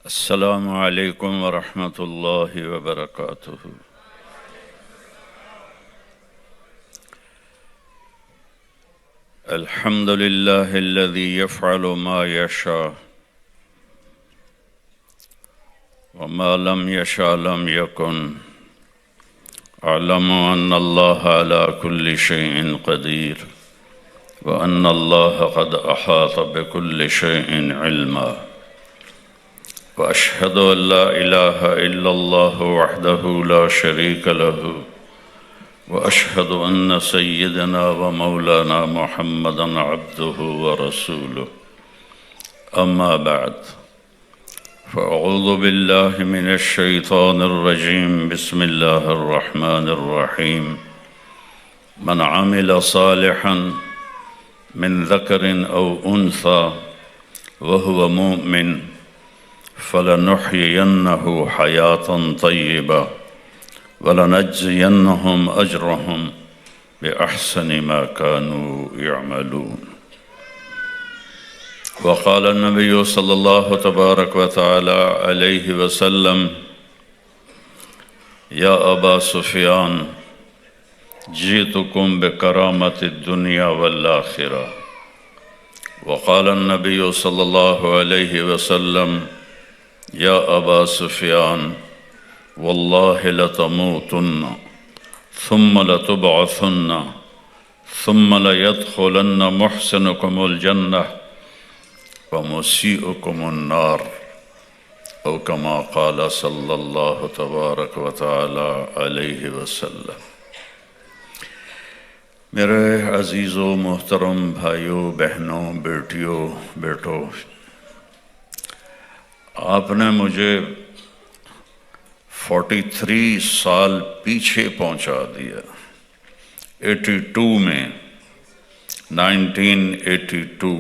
السلام علیکم ورحمۃ اللہ وبرکاتہ۔ الحمد للہ الذی یفعل ما یشاء وما لم یشاء لم یکن اعلم ان اللہ علی کل شیء قدیر وان اللہ قد احاط بكل شیء علما واشهد ان لا اله الا الله وحده لا شريك له واشهد ان سيدنا ومولانا محمدا عبده ورسوله اما بعد فاعوذ بالله من الشيطان الرجيم بسم الله الرحمن الرحيم من عمل صالحا من ذكر او انثى وهو مؤمن فلنحيينه حياة طيبة ولنجزينهم أجرهم بأحسن ما كانوا يعملون وقال النبي صلى الله تبارك وتعالى عليه وسلم يا أبا سفيان جئتكم بكرامة الدنيا والآخرة وقال النبي صلى الله عليه وسلم یا ابا سفیان واللہ لتموتن ثم لتبعثن ثم لیدخلن محسنکم الجنہ ومسیئکم النار او کما قال صلی اللہ تبارک وتعالی علیہ وسلم۔ میرے عزیز و محترم بھائیوں، بہنوں، بیٹیوں، بیٹوں، آپ نے مجھے 43 سال پیچھے پہنچا دیا۔ 82 میں 1982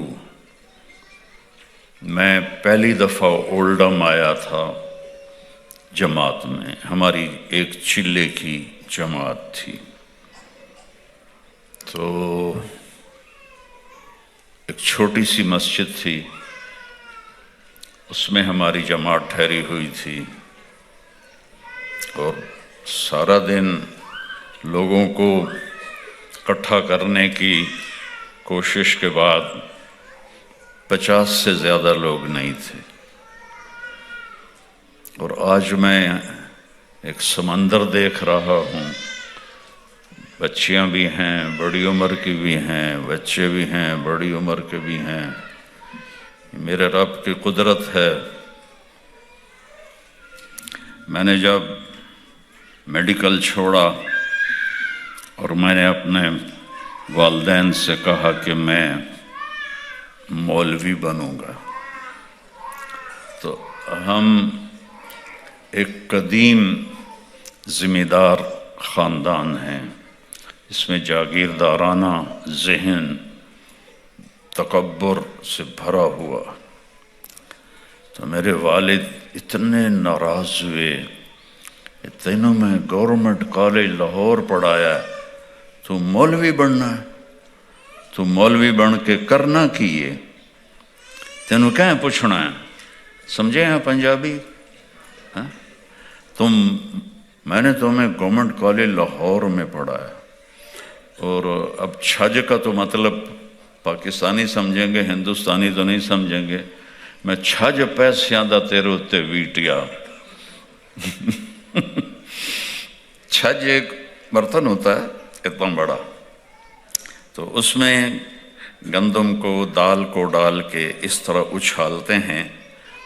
میں پہلی دفعہ اولڈم آیا تھا جماعت میں۔ ہماری ایک چلے کی جماعت تھی، تو ایک چھوٹی سی مسجد تھی، اس میں ہماری جماعت ٹھہری ہوئی تھی، اور سارا دن لوگوں کو اکٹھا کرنے کی کوشش کے بعد 50 سے زیادہ لوگ نہیں تھے۔ اور آج میں ایک سمندر دیکھ رہا ہوں، بچیاں بھی ہیں، بڑی عمر کی بھی ہیں، بچے بھی ہیں، بڑی عمر کے بھی ہیں۔ میرے رب کی قدرت ہے۔ میں نے جب میڈیکل چھوڑا اور میں نے اپنے والدین سے کہا کہ میں مولوی بنوں گا، تو ہم ایک قدیم ذمہ دار خاندان ہیں، اس میں جاگیردارانہ ذہن تکبر سے بھرا ہوا۔ تو میرے والد اتنے ناراض ہوئے، تینوں میں گورنمنٹ کالج لاہور پڑھایا ہے، تو مولوی بننا ہے، تو مولوی بن کے کرنا کیے، تینوں کیا پوچھنا ہے؟ سمجھے ہیں پنجابی؟ میں نے تمہیں گورنمنٹ کالج لاہور میں پڑھایا، اور اب چھج کا تو مطلب پاکستانی سمجھیں گے، ہندوستانی تو نہیں سمجھیں گے۔ میں چھج پیسیاں دا تیرے اتے ویٹیا۔ چھج ایک برتن ہوتا ہے اتنا بڑا، تو اس میں گندم کو، دال کو ڈال کے اس طرح اچھالتے ہیں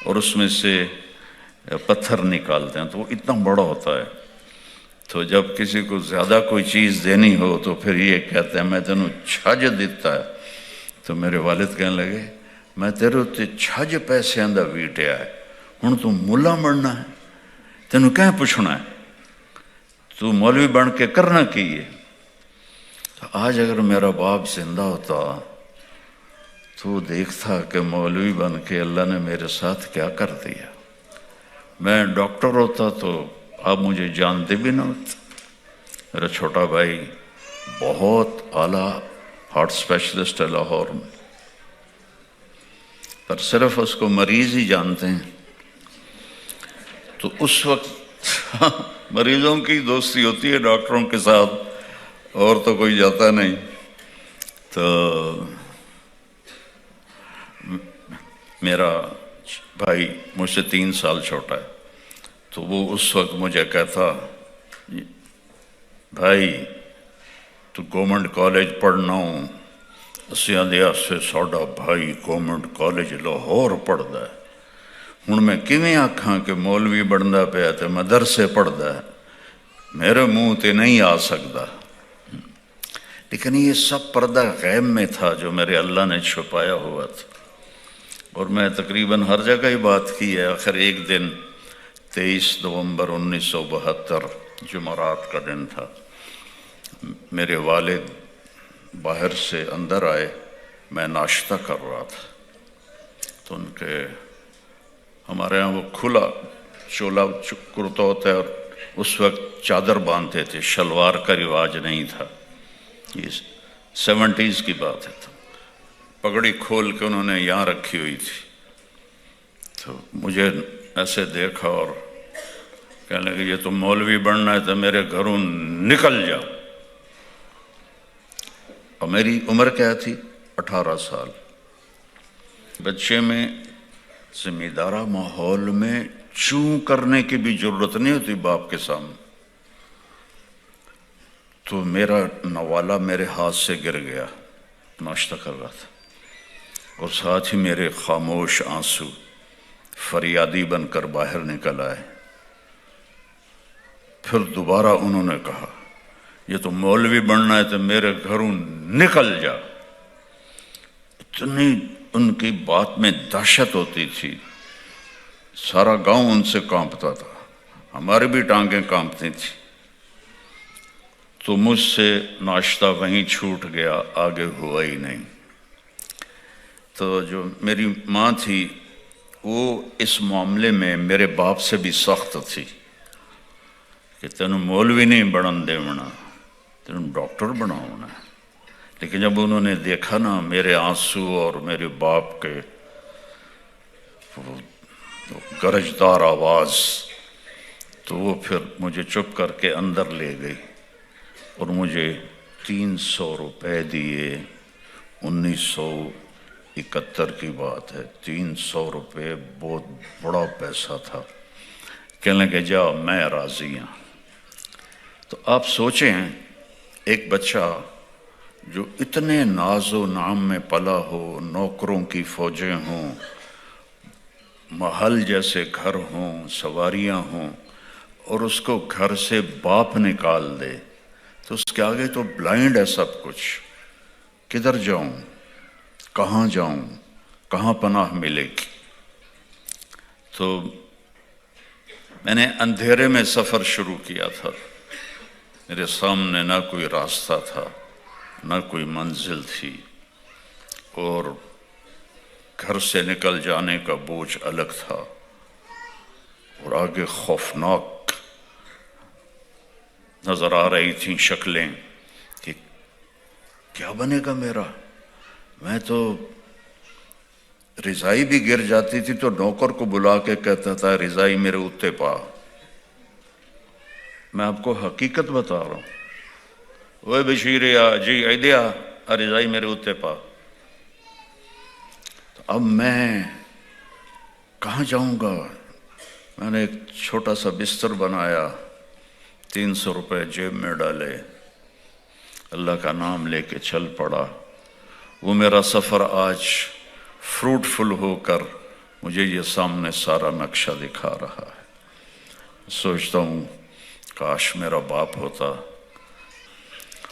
اور اس میں سے پتھر نکالتے ہیں، تو وہ اتنا بڑا ہوتا ہے۔ تو جب کسی کو زیادہ کوئی چیز دینی ہو تو پھر یہ کہتے ہیں میں تینوں چھج دیتا ہے۔ تو میرے والد کہنے لگے میں تیرے اتنے چھج پیسے دا ویٹیا ہے، ہوں تو ملا بننا ہے، تینوں کیا پوچھنا ہے؟ تو مولوی بن کے کرنا کیے۔ تو آج اگر میرا باپ زندہ ہوتا تو دیکھتا کہ مولوی بن کے اللہ نے میرے ساتھ کیا کر دیا۔ میں ڈاکٹر ہوتا تو آپ مجھے جانتے بھی نہ ہوتے۔ میرا چھوٹا بھائی بہت اعلیٰ ہارٹ اسپیشلسٹ ہے لاہور میں، پر صرف اس کو مریض ہی جانتے ہیں۔ تو اس وقت مریضوں کی دوستی ہوتی ہے ڈاکٹروں کے ساتھ، اور تو کوئی جاتا نہیں. تو میرا بھائی مجھ سے 3 سال چھوٹا ہے، تو وہ اس وقت مجھے کہتا بھائی تو گورنمنٹ کالج پڑھنا ہوں. اسی آدھے سے ساڈا بھائی گورنمنٹ کالج لاہور پڑھتا ہے. ہوں میں کیویں آکھاں کہ مولوی بنتا پیا تے مدرسے پڑھتا ہے، میرے منہ تے نہیں آ سکتا. لیکن یہ سب پردہ غیب میں تھا جو میرے اللہ نے چھپایا ہوا تھا، اور میں تقریباً ہر جگہ ہی بات کی ہے. آخر ایک دن 23 نومبر 1972 جمعرات کا دن تھا. میرے والد باہر سے اندر آئے، میں ناشتہ کر رہا تھا، تو ان کے ہمارے ہاں وہ کھلا چولا کرتا ہوتا ہے، اور اس وقت چادر باندھتے تھے، شلوار کا رواج نہیں تھا. یہ 70s کی بات ہے. تو پگڑی کھول کے انہوں نے یہاں رکھی ہوئی تھی. تو مجھے ایسے دیکھا اور کہنے لگے یہ تو مولوی بننا ہے تو میرے گھروں نکل جا. اور میری عمر کیا تھی؟ 18 سال. بچے میں ذمہ دارہ ماحول میں چوں کرنے کی بھی ضرورت نہیں ہوتی باپ کے سامنے. تو میرا نوالا میرے ہاتھ سے گر گیا، ناشتہ کر رہا تھا، اور ساتھ ہی میرے خاموش آنسو فریادی بن کر باہر نکل آئے. پھر دوبارہ انہوں نے کہا یہ تو مولوی بننا ہے تو میرے گھروں نکل جا. اتنی ان کی بات میں دہشت ہوتی تھی، سارا گاؤں ان سے کانپتا تھا، ہماری بھی ٹانگیں کانپتی تھیں. تو مجھ سے ناشتہ وہیں چھوٹ گیا، آگے ہوا ہی نہیں. تو جو میری ماں تھی وہ اس معاملے میں میرے باپ سے بھی سخت تھی کہ تینوں مولوی نہیں بنن دیونا، تینوں ڈاکٹر بناؤنا. لیکن جب انہوں نے دیکھا نا میرے آنسو اور میرے باپ کے گرجدار آواز، تو وہ پھر مجھے چپ کر کے اندر لے گئی اور مجھے 300 روپے دیے. 1971 کی بات ہے. 300 روپے بہت بڑا پیسہ تھا. کہنے لگے جا میں راضی ہوں. تو آپ سوچیں ایک بچہ جو اتنے ناز و نعم میں پلا ہو، نوکروں کی فوجیں ہوں، محل جیسے گھر ہوں، سواریاں ہوں، اور اس کو گھر سے باپ نکال دے، تو اس کے آگے تو بلائنڈ ہے سب کچھ. کدھر جاؤں، کہاں جاؤں، کہاں پناہ ملے گی؟ تو میں نے اندھیرے میں سفر شروع کیا تھا. میرے سامنے نہ کوئی راستہ تھا، نہ کوئی منزل تھی، اور گھر سے نکل جانے کا بوجھ الگ تھا، اور آگے خوفناک نظر آ رہی تھیں شکلیں کہ کیا بنے گا میرا. میں تو رضائی بھی گر جاتی تھی تو نوکر کو بلا کے کہتا تھا رضائی میرے اتے پا. میں آپ کو حقیقت بتا رہا ہوں. وہ بشیر جی ایدیا رضائی میرے اتے پا. اب میں کہاں جاؤں گا؟ میں نے ایک چھوٹا سا بستر بنایا، 300 روپے جیب میں ڈالے، اللہ کا نام لے کے چل پڑا. وہ میرا سفر آج فروٹفل ہو کر مجھے یہ سامنے سارا نقشہ دکھا رہا ہے. سوچتا ہوں کاش میرا باپ ہوتا.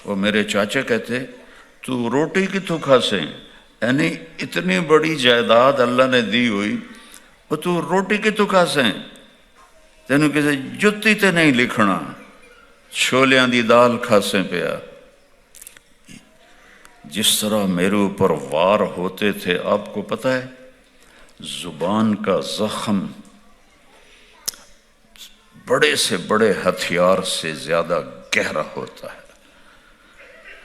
وہ میرے چاچا کہتے تو روٹی کتوں کھاسیں، یعنی اتنی بڑی جائیداد اللہ نے دی ہوئی، وہ تو روٹی کتوں کھاسیں، تینوں کسی جتی تے نہیں لکھنا، چھولیاں دی دال کھاسیں پیا. جس طرح میرے اوپر وار ہوتے تھے، آپ کو پتہ ہے زبان کا زخم بڑے سے بڑے ہتھیار سے زیادہ گہرا ہوتا ہے.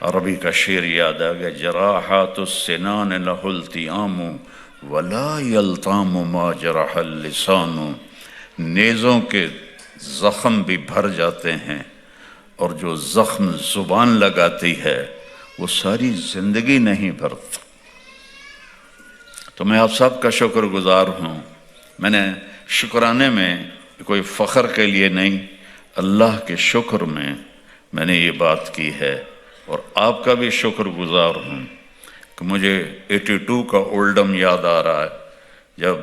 عربی کا شعر یاد آ گیا، جراحات السنان لہ التیام ولا یلتام ما جرح اللسان نیزوں کے زخم بھی بھر جاتے ہیں، اور جو زخم زبان لگاتی ہے وہ ساری زندگی نہیں بھرتا۔ تو میں آپ سب کا شکر گزار ہوں۔ میں نے شکرانے میں کوئی فخر کے لیے نہیں، اللہ کے شکر میں نے یہ بات کی ہے، اور آپ کا بھی شکر گزار ہوں کہ مجھے 82 کا اولڈم یاد آ رہا ہے، جب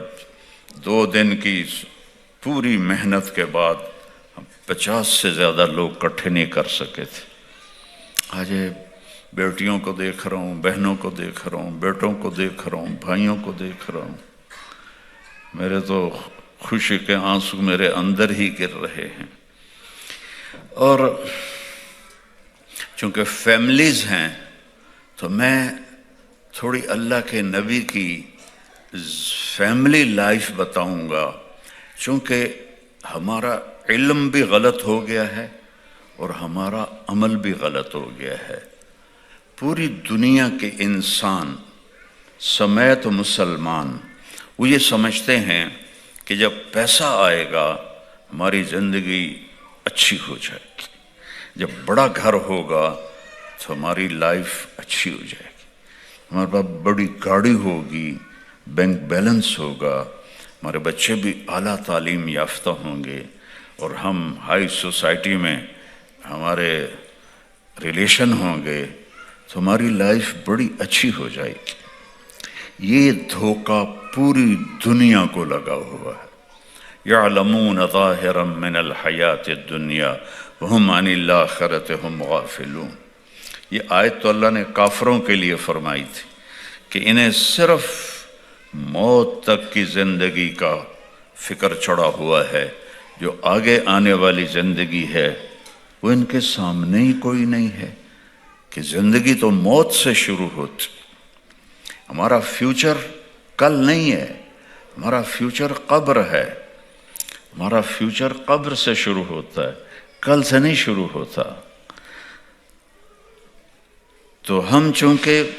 2 دن کی پوری محنت کے بعد 50 سے زیادہ لوگ اکٹھے نہیں کر سکے تھے۔ آج بیٹیوں کو دیکھ رہا ہوں، بہنوں کو دیکھ رہا ہوں، بیٹوں کو دیکھ رہا ہوں، بھائیوں کو دیکھ رہا ہوں، میرے تو خوشی کے آنسو میرے اندر ہی گر رہے ہیں۔ اور چونکہ فیملیز ہیں تو میں تھوڑی اللہ کے نبی کی فیملی لائف بتاؤں گا، چونکہ ہمارا علم بھی غلط ہو گیا ہے اور ہمارا عمل بھی غلط ہو گیا ہے۔ پوری دنیا کے انسان سمیت مسلمان وہ یہ سمجھتے ہیں کہ جب پیسہ آئے گا ہماری زندگی اچھی ہو جائے گی، جب بڑا گھر ہوگا تو ہماری لائف اچھی ہو جائے گی، ہمارے پاس بڑی گاڑی ہوگی، بینک بیلنس ہوگا، ہمارے بچے بھی اعلیٰ تعلیم یافتہ ہوں گے، اور ہم ہائی سوسائٹی میں ہمارے ریلیشن ہوں گے، تو ہماری لائف بڑی اچھی ہو جائے گی۔ یہ دھوکہ پوری دنیا کو لگا ہوا ہے۔ یعلمون ظاہرا من الحیات الدنیا وہم عن الآخرۃ ہم غافلون۔ یہ آیت تو اللہ نے کافروں کے لیے فرمائی تھی کہ انہیں صرف موت تک کی زندگی کا فکر چڑھا ہوا ہے، جو آگے آنے والی زندگی ہے وہ ان کے سامنے ہی کوئی نہیں ہے، کہ زندگی تو موت سے شروع ہوتی۔ ہمارا فیوچر کل نہیں ہے، ہمارا فیوچر قبر ہے، ہمارا فیوچر قبر سے شروع ہوتا ہے، کل سے نہیں شروع ہوتا۔ تو ہم چونکہ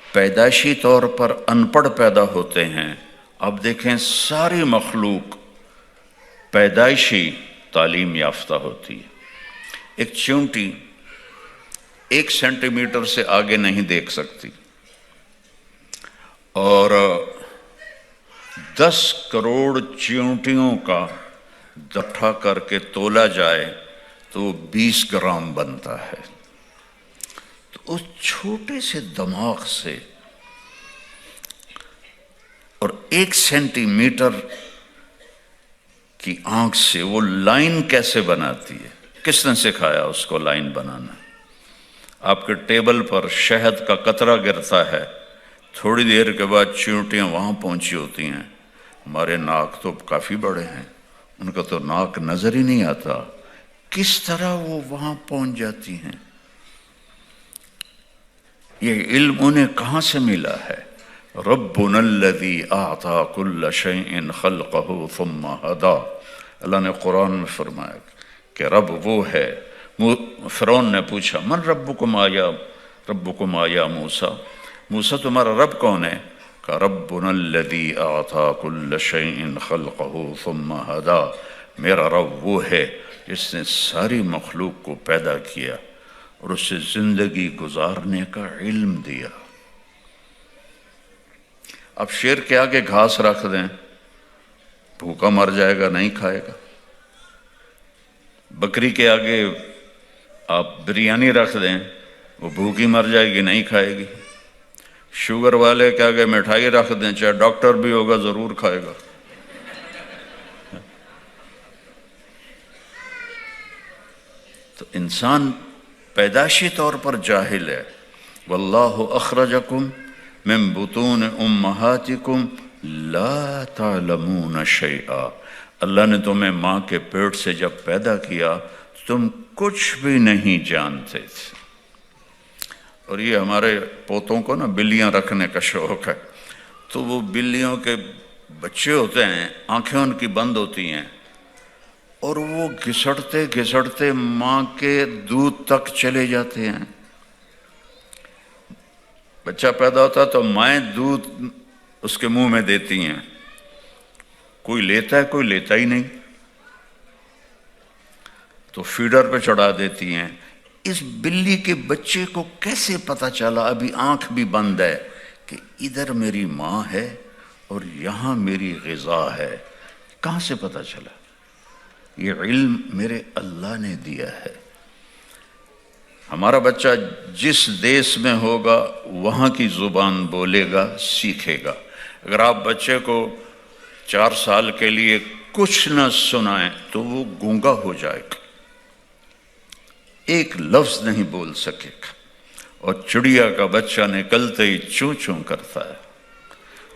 پیدائشی طور پر ان پڑھ پیدا ہوتے ہیں، اب دیکھیں ساری مخلوق پیدائشی تعلیم یافتہ ہوتی ہے۔ ایک چونٹی 1 سینٹی میٹر سے آگے نہیں دیکھ سکتی، اور 10 کروڑ چیونٹیوں کا اٹھا کر کے تولا جائے تو وہ 20 گرام بنتا ہے۔ تو اس چھوٹے سے دماغ سے اور 1 سینٹی میٹر کی آنکھ سے وہ لائن کیسے بناتی ہے؟ کس نے سکھایا اس کو لائن بنانا؟ آپ کے ٹیبل پر شہد کا قطرہ گرتا ہے، تھوڑی دیر کے بعد چیونٹیاں وہاں پہنچی ہوتی ہیں۔ ہمارے ناک تو کافی بڑے ہیں، ان کا تو ناک نظر ہی نہیں آتا، کس طرح وہ وہاں پہنچ جاتی ہیں؟ یہ علم انہیں کہاں سے ملا ہے؟ ربنا الذی اعطی کل شیء خلقہ ثم ہدی۔ اللہ نے قرآن میں فرمایا کہ رب وہ ہے۔ فرعون نے پوچھا من ربکم یا موسیٰ، موسیٰ تمہارا رب کون ہے؟ کہ ربنا الذی اعطی کل شیء خلقہ ثم ہدی، میرا رب وہ ہے جس نے ساری مخلوق کو پیدا کیا اور اسے زندگی گزارنے کا علم دیا۔ اب شیر کے آگے گھاس رکھ دیں، بھوکا مر جائے گا، نہیں کھائے گا۔ بکری کے آگے آپ بریانی رکھ دیں، وہ بھوکی مر جائے گی، نہیں کھائے گی۔ شوگر والے کے آگے مٹھائی رکھ دیں، چاہے ڈاکٹر بھی ہوگا ضرور کھائے گا۔ تو انسان پیدائشی طور پر جاہل ہے۔ واللہ اخرجکم من بطون امہاتکم لا تعلمون شیئا، اللہ نے تمہیں ماں کے پیٹ سے جب پیدا کیا تم کچھ بھی نہیں جانتے تھے۔ اور یہ ہمارے پوتوں کو نا بلیاں رکھنے کا شوق ہے، تو وہ بلیوں کے بچے ہوتے ہیں، آنکھیں ان کی بند ہوتی ہیں، اور وہ گھسڑتے گھسڑتے ماں کے دودھ تک چلے جاتے ہیں۔ بچہ پیدا ہوتا تو مائیں دودھ اس کے منہ میں دیتی ہیں، کوئی لیتا ہے کوئی لیتا ہی نہیں۔ تو فیڈر پہ چڑھا دیتی ہیں۔ اس بلی کے بچے کو کیسے پتہ چلا، ابھی آنکھ بھی بند ہے، کہ ادھر میری ماں ہے اور یہاں میری غذا ہے؟ کہاں سے پتہ چلا؟ یہ علم میرے اللہ نے دیا ہے۔ ہمارا بچہ جس دیس میں ہوگا وہاں کی زبان بولے گا، سیکھے گا۔ اگر آپ بچے کو 4 سال کے لیے کچھ نہ سنائیں تو وہ گونگا ہو جائے گا، ایک لفظ نہیں بول سکے گا۔ اور چڑیا کا بچہ نکلتے ہی چوں چوں کرتا ہے،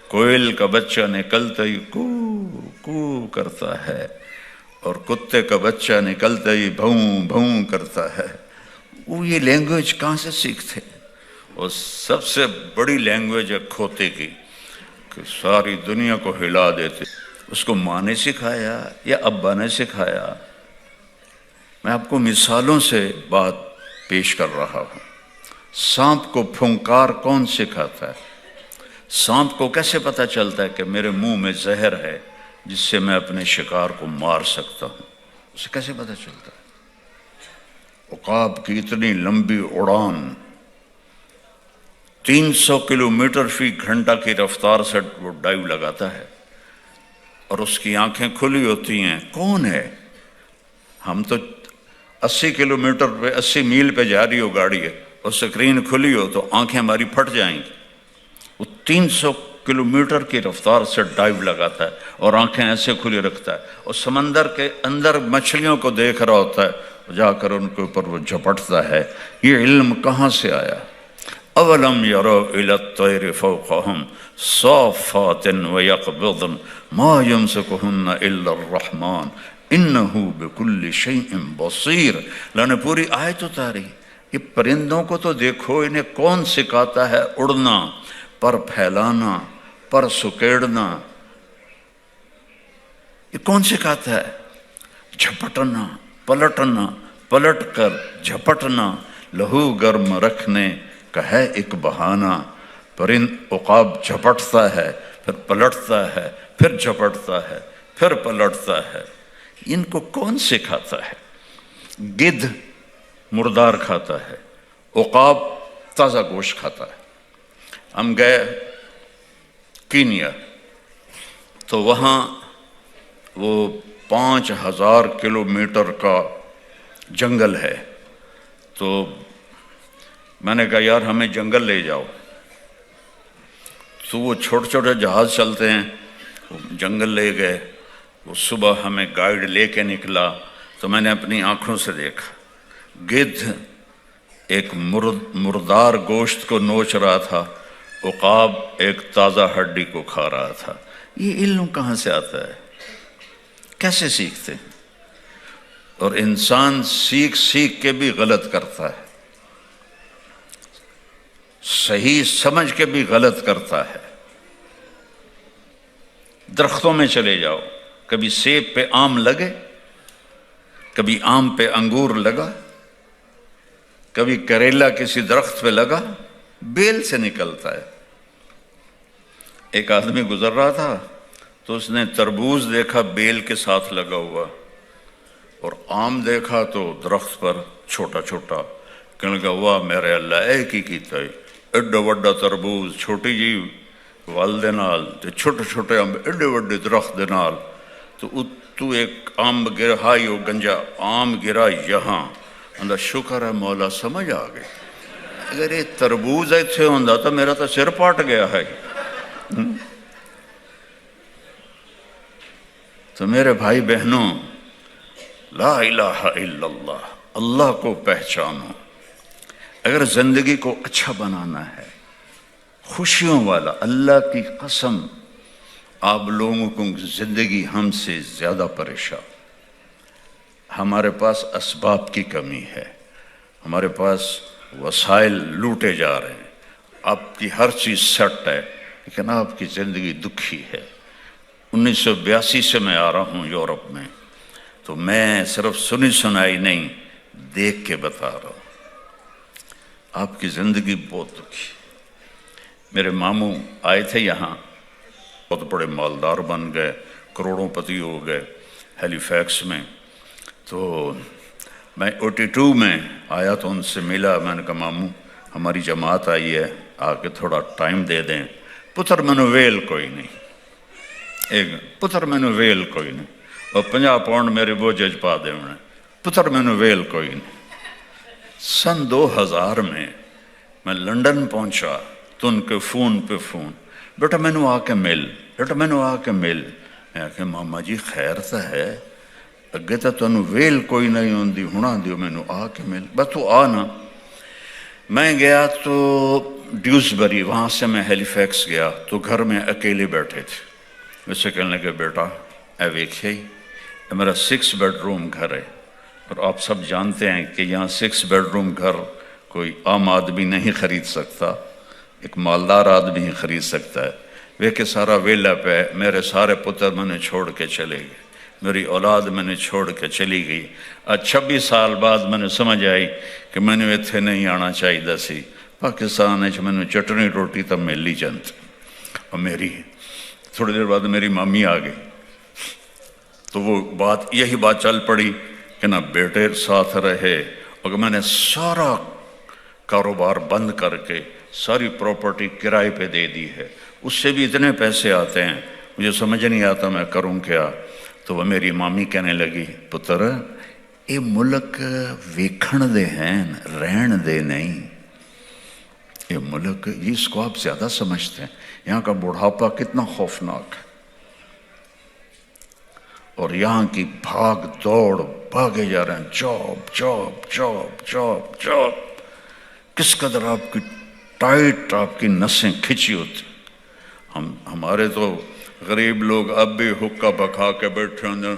کوئل کا بچہ نکلتے ہی کو کو کرتا ہے، اور کتے کا بچہ نکلتے ہی بھوں بھوں کرتا ہے۔ وہ یہ لینگویج کہاں سے سیکھتے؟ اور سب سے بڑی لینگویج ہے کھوتے کی، کہ ساری دنیا کو ہلا دیتے۔ اس کو ماں نے سکھایا یا ابا نے سکھایا؟ میں آپ کو مثالوں سے بات پیش کر رہا ہوں۔ سانپ کو پھنکار کون سکھاتا ہے؟ سانپ کو کیسے پتہ چلتا ہے کہ میرے منہ میں زہر ہے جس سے میں اپنے شکار کو مار سکتا ہوں؟ اسے کیسے پتہ چلتا ہے؟ عقاب کی اتنی لمبی اڑان، 300 کلومیٹر فی گھنٹہ کی رفتار سے وہ ڈائیو لگاتا ہے، اور اس کی آنکھیں کھلی ہوتی ہیں۔ کون ہے؟ ہم تو 80 کلومیٹر پہ 80 میل پہ جا رہی ہو گاڑی ہے اور سکرین کھلی ہو تو آنکھیں ہماری پھٹ جائیں گی۔ وہ 300 کلومیٹر کی رفتار سے ڈائیو لگاتا ہے اور آنکھیں ایسے کھلی رکھتا ہے، اور سمندر کے اندر مچھلیوں کو دیکھ رہا ہوتا ہے، جا کر ان کے اوپر وہ جھپٹتا ہے۔ یہ علم کہاں سے آیا؟ اولم یروا الی الطیر فوقہم صافات ویقبضن ما یمسکہن الا الرحمن انہ بکل شیء بصیر۔ اللہ نے پوری آیت اتاری۔ یہ پرندوں کو تو دیکھو، انہیں کون سکھاتا ہے اڑنا، پر پھیلانا، پر سکیڑنا؟ یہ کون سکھاتا ہے؟ جھپٹنا، پلٹنا، پلٹ کر جھپٹنا، لہو گرم رکھنے کا ہے ایک بہانہ۔ پرند عقاب جھپٹتا ہے، پھر پلٹتا ہے، پھر جھپٹتا ہے، پھر پلٹتا ہے۔ ان کو کون سکھاتا ہے؟ گدھ مردار کھاتا ہے، عقاب تازہ گوشت کھاتا ہے۔ ہم گئے کینیا تو وہاں وہ 5000 کلومیٹر کا جنگل ہے، تو میں نے کہا یار ہمیں جنگل لے جاؤ۔ تو وہ چھوٹے چھوٹے جہاز چلتے ہیں، وہ جنگل لے گئے۔ وہ صبح ہمیں گائیڈ لے کے نکلا تو میں نے اپنی آنکھوں سے دیکھا، گدھ ایک مردار گوشت کو نوچ رہا تھا، عقاب ایک تازہ ہڈی کو کھا رہا تھا۔ یہ علم کہاں سے آتا ہے؟ کیسے سیکھتے ہیں؟ اور انسان سیکھ سیکھ کے بھی غلط کرتا ہے، صحیح سمجھ کے بھی غلط کرتا ہے۔ درختوں میں چلے جاؤ، کبھی سیب پہ آم لگے، کبھی آم پہ انگور لگا، کبھی کریلا کسی درخت پہ لگا، بیل سے نکلتا ہے۔ ایک آدمی گزر رہا تھا تو اس نے تربوز دیکھا بیل کے ساتھ لگا ہوا، اور آم دیکھا تو درخت پر چھوٹا چھوٹا، کہنے لگا واہ میرے اللہ ایک ہی کیتا ہے، ایڈا وڈا تربوز چھوٹی جی ول دے نال تے چھوٹے چھوٹے آم ایڈے وڈے درخت دے نال، تو ایک آم گرا ہائی وہ گنجا آم گرا یہاں، اندر شکر ہے مولا سمجھ آ گئی، اگر یہ تربوز ایتھے ہوندا تو میرا تو سر پاٹ گیا ہے۔ تو میرے بھائی بہنوں، لا الہ الا اللہ، اللہ کو پہچانو۔ اگر زندگی کو اچھا بنانا ہے، خوشیوں والا، اللہ کی قسم آپ لوگوں کو زندگی ہم سے زیادہ پریشان۔ ہمارے پاس اسباب کی کمی ہے، ہمارے پاس وسائل لوٹے جا رہے ہیں، آپ کی ہر چیز سیٹ ہے، لیکن آپ کی زندگی دکھی ہے۔ 1982 سے میں آ رہا ہوں یورپ میں، تو میں صرف سنی سنائی نہیں، دیکھ کے بتا رہا ہوں، آپ کی زندگی بہت دکھی۔ میرے ماموں آئے تھے یہاں، بہت بڑے مالدار بن گئے، کروڑوں پتی ہو گئے ہیلی فیکس میں، تو میں OT2 میں آیا تو ان سے ملا، میں نے کہا ماموں ہماری جماعت آئی ہے، آ کے تھوڑا ٹائم دے دیں۔ پتر مینو ویل کوئی نہیں، پتر مینو ویل کوئی نہیں، اور 50 پاؤنڈ میرے بوجھ پا دے انہیں، پتر مینو ویل کوئی نہیں۔ سن 2000 میں لنڈن پہنچا تو ان کے فون پہ فون، بیٹا مینو آ کے مل، بیٹا مینو آ کے مل۔ میں کہ ماما جی خیر تو ہے، اگے تو تنوں ویل کوئی نہیں ہوندی، ہونا دیو مینو آ کے مل، بس تو آ نا۔ میں گیا تو ڈیوزبری، وہاں سے میں ہیلی فیکس گیا تو گھر میں اکیلے بیٹھے تھے۔ مجھ سے کہنے لگے بیٹا اے ویکھے یہ میرا 6 بیڈ روم گھر ہے، اور آپ سب جانتے ہیں کہ یہاں 6 بیڈ روم گھر کوئی عام آدمی نہیں خرید سکتا، ایک مالدار آدمی ہی خرید سکتا ہے۔ وہ کہ سارا ویلا پہ میرے سارے پتر میں نے چھوڑ کے چلے گئے، میری اولاد میں نے چھوڑ کے چلی گئی۔ آج 26 سال بعد میں نے سمجھ آئی کہ میں نے اتنے نہیں آنا چاہیے سی، پاکستان میں نے چٹنی روٹی تو مل ہی جانتی۔ اور میری تھوڑی دیر بعد میری مامی آ گئی تو وہ یہی بات چل پڑی کہ نہ بیٹے ساتھ رہے، اور میں نے سارا کاروبار بند کر کے ساری پراپرٹی کرائے پہ دے دی ہے، اس سے بھی اتنے پیسے آتے ہیں، مجھے سمجھ نہیں آتا میں کروں کیا۔ تو وہ میری مامی کہنے لگی پتر یہ ملک ویکھن دے ہیں، رہن دے نہیں، یہ ملک اس کو آپ زیادہ سمجھتے ہیں۔ یہاں کا بڑھاپا کتنا خوفناک ہے، اور یہاں کی بھاگ دوڑ، بھاگے جا رہے ہیں، job job job job job, کس قدر آپ کی ٹائٹ آپ کی نسیں کھچی ہوتی۔ ہمارے تو غریب لوگ اب بھی حکا پکا کے بیٹھے ہیں،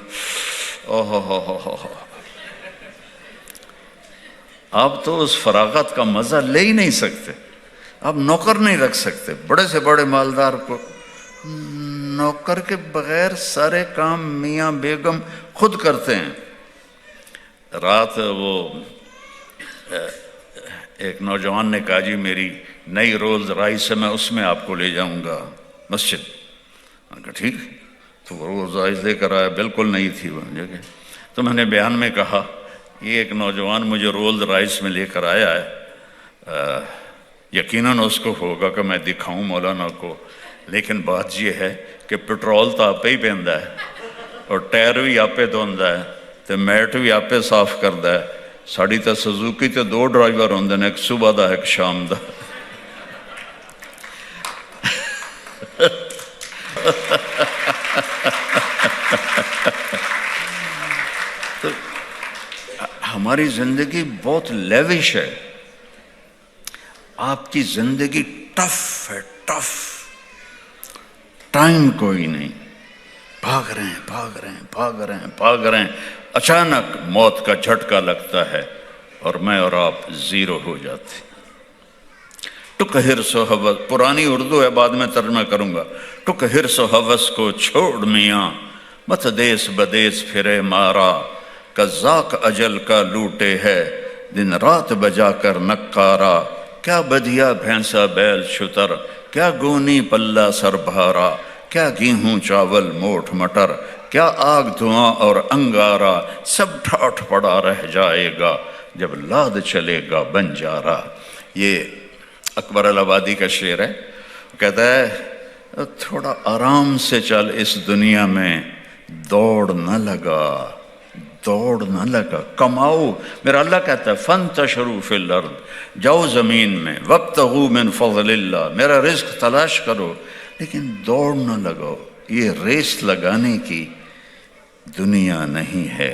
آپ تو اس فراغت کا مزہ لے ہی نہیں سکتے، آپ نوکر نہیں رکھ سکتے۔ بڑے سے بڑے مالدار کو نوکر کے بغیر سارے کام میاں بیگم خود کرتے ہیں۔ رات وہ ایک نوجوان نے کہا جی میری نئی رولز رائس ہے، میں اس میں آپ کو لے جاؤں گا مسجد۔ میں نے کہا ٹھیک، تو وہ رولز رائس لے کر آیا، بالکل نہیں تھی وہ جگہ۔ تو میں نے بیان میں کہا یہ ایک نوجوان مجھے رولز رائس میں لے کر آیا ہے، یقیناً اس کو ہوگا کہ میں دکھاؤں مولانا کو، لیکن بات یہ ہے کہ پٹرول تو آپ ہی پیندا ہے، اور ٹائر بھی آپ دھوندا ہے، تو میٹ بھی آپ صاف کردا ہے۔ ساڑی تو سزوکی تے 2 ڈرائیور ہوندے نے، ایک صبح دا ایک شام دا۔ تو ہماری زندگی بہت لیوش ہے، آپ کی زندگی ٹف ہے، ٹف، ٹائم کوئی نہیں، بھاگ رہے ہیں بھاگ رہے ہیں بھاگ رہے ہیں بھاگ رہے ہیں، اچانک موت کا جھٹکا لگتا ہے اور میں اور آپ زیرو ہو جاتے۔ ٹک ہرس و حوث، پرانی اردو ہے بعد میں ترجمہ کروں گا، ٹک ہرس و حوث کو چھوڑ میاں، مت دیس بدیس پھرے مارا، قذاق اجل کا لوٹے ہے دن رات بجا کر نکارا، کیا بدھیا بھینسا بیل شتر، کیا گونی پلہ سر بھارا، کیا گیہوں چاول موٹھ مٹر، کیا آگ دھواں اور انگارا، سب ٹھاٹھ پڑا رہ جائے گا جب لاد چلے گا بنجارا۔ یہ اکبر الآبادی کا شعر ہے، کہتا ہے تھوڑا آرام سے چل اس دنیا میں، دوڑ نہ لگا دوڑ نہ لگا، کماؤ۔ میرا اللہ کہتا ہے فانتشروا فی الارض، جاؤ زمین میں، وابتغوا من فضل اللہ، میرا رزق تلاش کرو، لیکن دوڑ نہ لگاؤ۔ یہ ریس لگانے کی دنیا نہیں ہے۔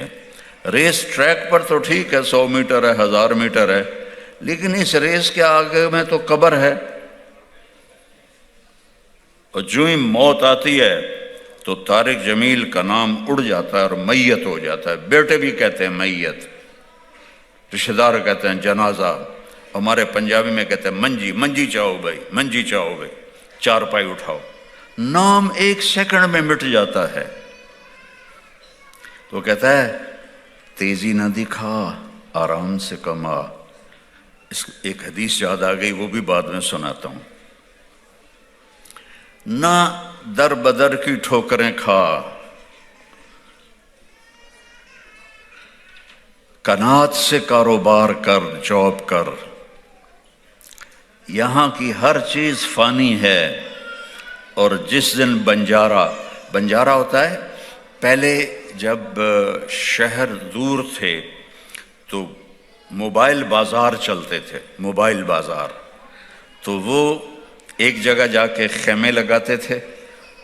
ریس ٹریک پر تو ٹھیک ہے، 100 میٹر ہے، 1000 میٹر ہے، لیکن اس ریس کے آگے میں تو قبر ہے، اور جو ہی موت آتی ہے تو طارق جمیل کا نام اڑ جاتا ہے اور میت ہو جاتا ہے۔ بیٹے بھی کہتے ہیں میت، رشتہ دار کہتے ہیں جنازہ، ہمارے پنجابی میں کہتے ہیں منجی، منجی چاہو بھائی، منجی چاہو بھائی، چارپائی اٹھاؤ، نام 1 سیکنڈ میں مٹ جاتا ہے۔ تو کہتا ہے تیزی نہ دکھا، آرام سے کما۔ ایک حدیث یاد آ گئی، وہ بھی بعد میں سناتا ہوں۔ نہ در بدر کی ٹھوکریں کھا، کنات سے کاروبار کر، جاب کر، یہاں کی ہر چیز فانی ہے۔ اور جس دن بنجارہ ہوتا ہے، پہلے جب شہر دور تھے تو موبائل بازار چلتے تھے، موبائل بازار، تو وہ ایک جگہ جا کے خیمے لگاتے تھے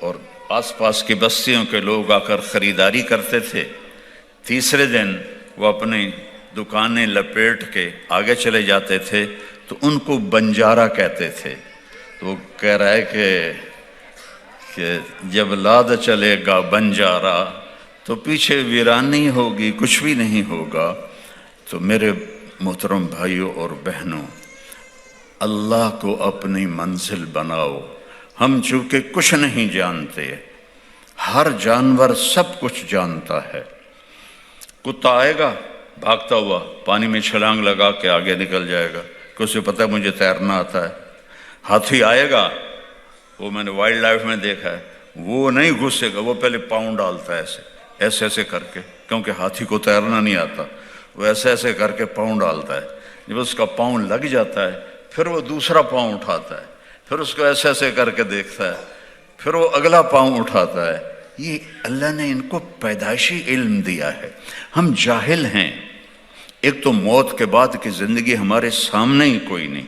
اور آس پاس کی بستیوں کے لوگ آ کر خریداری کرتے تھے۔ تیسرے دن وہ اپنی دکانیں لپیٹ کے آگے چلے جاتے تھے، تو ان کو بنجارہ کہتے تھے۔ تو وہ کہہ رہا ہے کہ جب لاد چلے گا بنجارہ تو پیچھے ویرانی ہوگی، کچھ بھی نہیں ہوگا۔ تو میرے محترم بھائیوں اور بہنوں، اللہ کو اپنی منزل بناؤ۔ ہم چونکہ کچھ نہیں جانتے، ہر جانور سب کچھ جانتا ہے۔ کتا آئے گا بھاگتا ہوا، پانی میں چھلانگ لگا کے آگے نکل جائے گا، کہ اسے پتہ ہے مجھے تیرنا آتا ہے۔ ہاتھی آئے گا، وہ میں نے وائلڈ لائف میں دیکھا ہے، وہ نہیں گھسے گا، وہ پہلے پاؤں ڈالتا ہے ایسے ایسے کر کے، کیونکہ ہاتھی کو تیرنا نہیں آتا، وہ ایسے ایسے کر کے پاؤں ڈالتا ہے۔ جب اس کا پاؤں لگ جاتا ہے پھر وہ دوسرا پاؤں اٹھاتا ہے، پھر اس کو ایسے ایسے کر کے دیکھتا ہے، پھر وہ اگلا پاؤں اٹھاتا ہے۔ یہ اللہ نے ان کو پیدائشی علم دیا ہے، ہم جاہل ہیں۔ ایک تو موت کے بعد کی زندگی ہمارے سامنے ہی کوئی نہیں،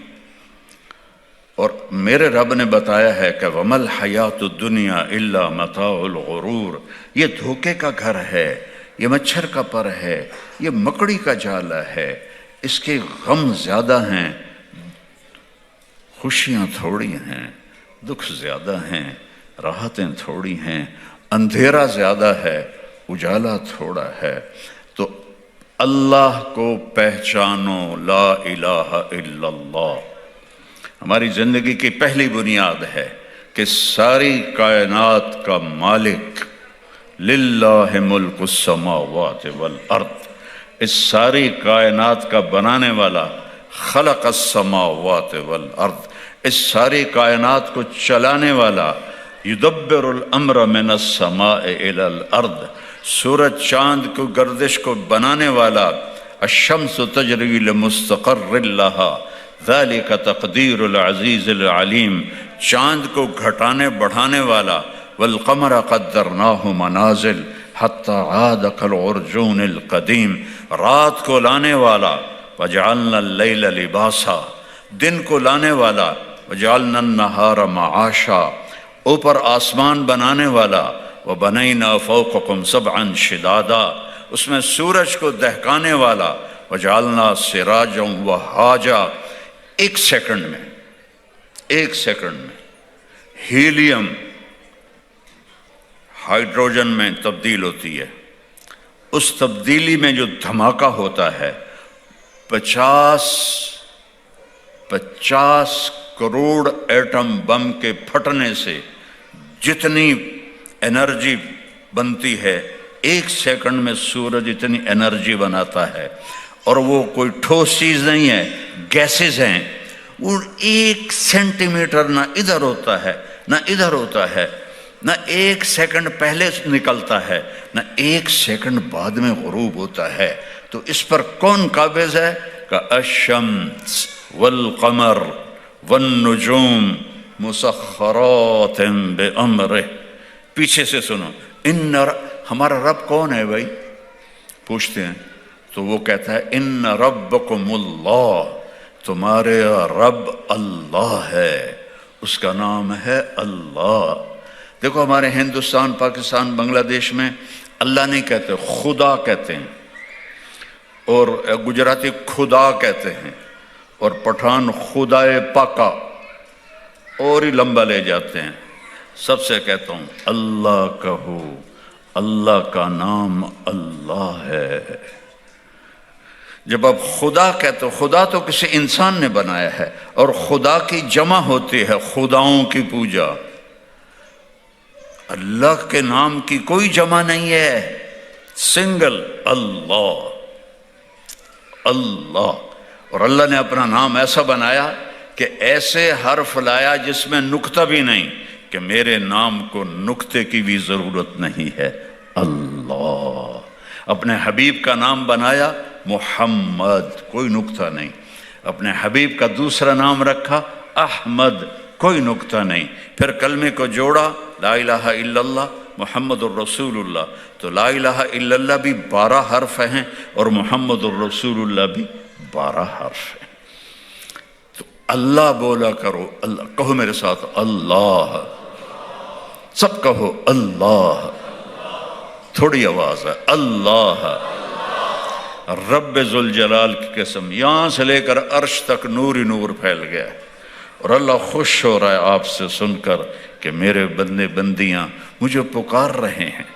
اور میرے رب نے بتایا ہے کہ وَمَا الْحَيَاةُ الدُّنْيَا إِلَّا مَتَاعُ الْغُرُورِ، یہ دھوکے کا گھر ہے، یہ مچھر کا پر ہے، یہ مکڑی کا جالا ہے، اس کے غم زیادہ ہیں، خوشیاں تھوڑی ہیں، دکھ زیادہ ہیں، راحتیں تھوڑی ہیں، اندھیرا زیادہ ہے، اجالا تھوڑا ہے۔ تو اللہ کو پہچانو، لا الہ الا اللہ۔ ہماری زندگی کی پہلی بنیاد ہے کہ ساری کائنات کا مالک، للہ ملک السماوات والارض، اس ساری کائنات کا بنانے والا، خلق السماوات والارض، اس ساری کائنات کو چلانے والا، یدبر الامر من السماء الى الارض، سورج چاند کو گردش کو بنانے والا، الشمس تجری لمستقر لها ذالک تقدیر العزیز العلیم، چاند کو گھٹانے بڑھانے والا، والقمر قدرناہ منازل حتی عاد کالعرجون القدیم، رات کو لانے والا، وجعلنا اللیل لباسا، دن کو لانے والا، وجعلنا النہار معاشا، اوپر آسمان بنانے والا، وبنینا فوقکم سبعا شدادا، اس میں سورج کو دہکانے والا، وجعلنا سراجا وہاجا۔ ایک سیکنڈ میں ہیلیم ہائیڈروجن میں تبدیل ہوتی ہے، اس تبدیلی میں جو دھماکہ ہوتا ہے، 50 کروڑ ایٹم بم کے پھٹنے سے جتنی انرجی بنتی ہے، ایک سیکنڈ میں سورج اتنی انرجی بناتا ہے، اور وہ کوئی ٹھوس چیز نہیں ہے، گیسز ہیں۔ وہ 1 سینٹی میٹر نہ ادھر ہوتا ہے نہ ادھر ہوتا ہے، نہ 1 سیکنڈ پہلے نکلتا ہے نہ 1 سیکنڈ بعد میں غروب ہوتا ہے۔ تو اس پر کون قابض ہے؟ کہ الشمس والقمر والنجوم مسخرات بامرہ۔ پیچھے سے سنو، ہمارا رب کون ہے بھائی؟ پوچھتے ہیں تو وہ کہتا ہے ان ربکم اللہ، تمہارے رب اللہ ہے، اس کا نام ہے اللہ۔ دیکھو ہمارے ہندوستان، پاکستان، بنگلہ دیش میں اللہ نہیں کہتے، خدا کہتے ہیں، اور گجراتی خدا کہتے ہیں، اور پٹھان خدائے پاکا، اور ہی لمبا لے جاتے ہیں۔ سب سے کہتا ہوں اللہ کہو، اللہ کا نام اللہ ہے۔ جب آپ خدا کہتے ہو، خدا تو کسی انسان نے بنایا ہے، اور خدا کی جمع ہوتی ہے خداؤں کی پوجا۔ اللہ کے نام کی کوئی جمع نہیں ہے، سنگل اللہ، اللہ۔ اور اللہ نے اپنا نام ایسا بنایا کہ ایسے حرف لایا جس میں نقطہ بھی نہیں، کہ میرے نام کو نقطے کی بھی ضرورت نہیں ہے، اللہ۔ اپنے حبیب کا نام بنایا محمد، کوئی نقطہ نہیں. اپنے حبیب کا دوسرا نام رکھا احمد، کوئی نقطہ نہیں. پھر کلمے کو جوڑا لا الہ الا اللہ محمد الرسول اللہ. تو لا الہ الا اللہ بھی 12 حرف ہیں اور محمد الرسول اللہ بھی 12 حرف ہیں. تو اللہ بولا کرو، اللہ کہو میرے ساتھ، اللہ، سب کہو اللہ، تھوڑی آواز ہے، اللہ. رب ذوالجلال کی قسم، یہاں سے لے کر عرش تک نور ہی نور پھیل گیا ہے، اور اللہ خوش ہو رہا ہے آپ سے سن کر کہ میرے بندے بندیاں مجھے پکار رہے ہیں.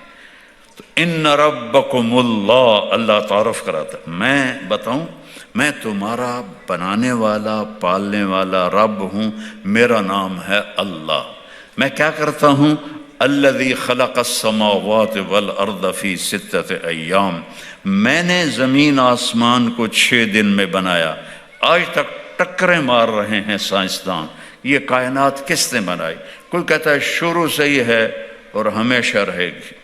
تو ان ربکم اللہ، اللہ تعارف کراتا ہے. میں بتاؤں، میں تمہارا بنانے والا پالنے والا رب ہوں، میرا نام ہے اللہ. میں کیا کرتا ہوں؟ الذی خلق السماوات والارض فی 6 ایام، میں نے زمین آسمان کو 6 دن میں بنایا. آج تک ٹکریں مار رہے ہیں سائنسدان، یہ کائنات کس نے بنائی؟ کوئی کہتا ہے شروع سے ہی ہے اور ہمیشہ رہے گی،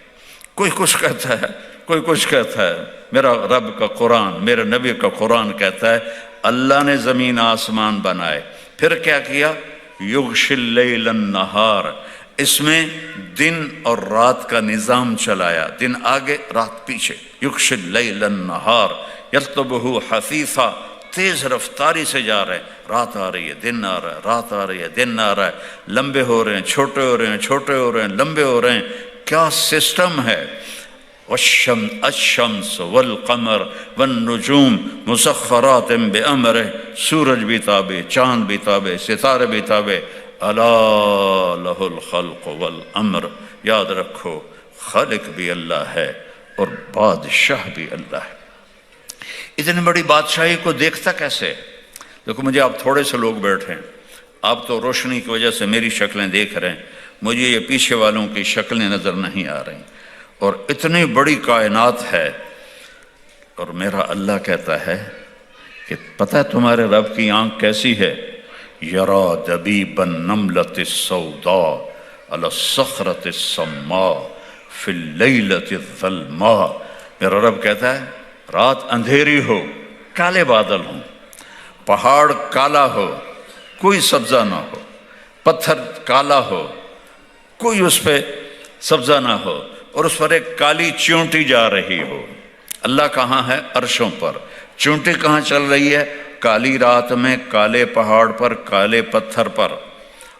کوئی کچھ کہتا ہے، کوئی کچھ کہتا ہے. میرا رب کا قرآن، میرے نبی کا قرآن کہتا ہے اللہ نے زمین آسمان بنائے، پھر کیا کیا؟ یغشی اللیل النہار، اس میں دن اور رات کا نظام چلایا، دن آگے رات پیچھے. یغشی اللیل النہار یطلبہ حثیثا، تیز رفتاری سے جا رہے ہیں، رات آ رہی ہے دن آ رہا ہے، رات آ رہی ہے دن آ رہا ہے، لمبے ہو رہے ہیں چھوٹے ہو رہے ہیں، چھوٹے ہو رہے ہیں لمبے ہو رہے ہیں. کیا سسٹم ہے! الشمس والقمر والنجوم مسخرات بامرہ، سورج بھی تابع، چاند بھی تابع، ستارے بھی تابع. الا لہ الخلق والامر، یاد رکھو خالق بھی اللہ ہے اور بادشاہ بھی اللہ ہے. اتنی بڑی بادشاہی کو دیکھتا کیسے؟ دیکھو مجھے آپ تھوڑے سے لوگ بیٹھے ہیں، آپ تو روشنی کی وجہ سے میری شکلیں دیکھ رہے ہیں، مجھے یہ پیچھے والوں کی شکلیں نظر نہیں آ رہی. اور اتنی بڑی کائنات ہے، اور میرا اللہ کہتا ہے کہ پتہ ہے تمہارے رب کی آنکھ کیسی ہے؟ یرا دبیب النملۃ السوداء علی الصخرۃ السماء فی اللیلۃ الظلماء. میرا رب کہتا ہے رات اندھیری ہو، کالے بادل ہوں، پہاڑ کالا ہو، کوئی سبزہ نہ ہو، پتھر کالا ہو، کوئی اس پہ سبزہ نہ ہو، اور اس پر ایک کالی چونٹی جا رہی ہو. اللہ کہاں ہے؟ عرشوں پر. چونٹی کہاں چل رہی ہے؟ کالی رات میں، کالے پہاڑ پر، کالے پتھر پر،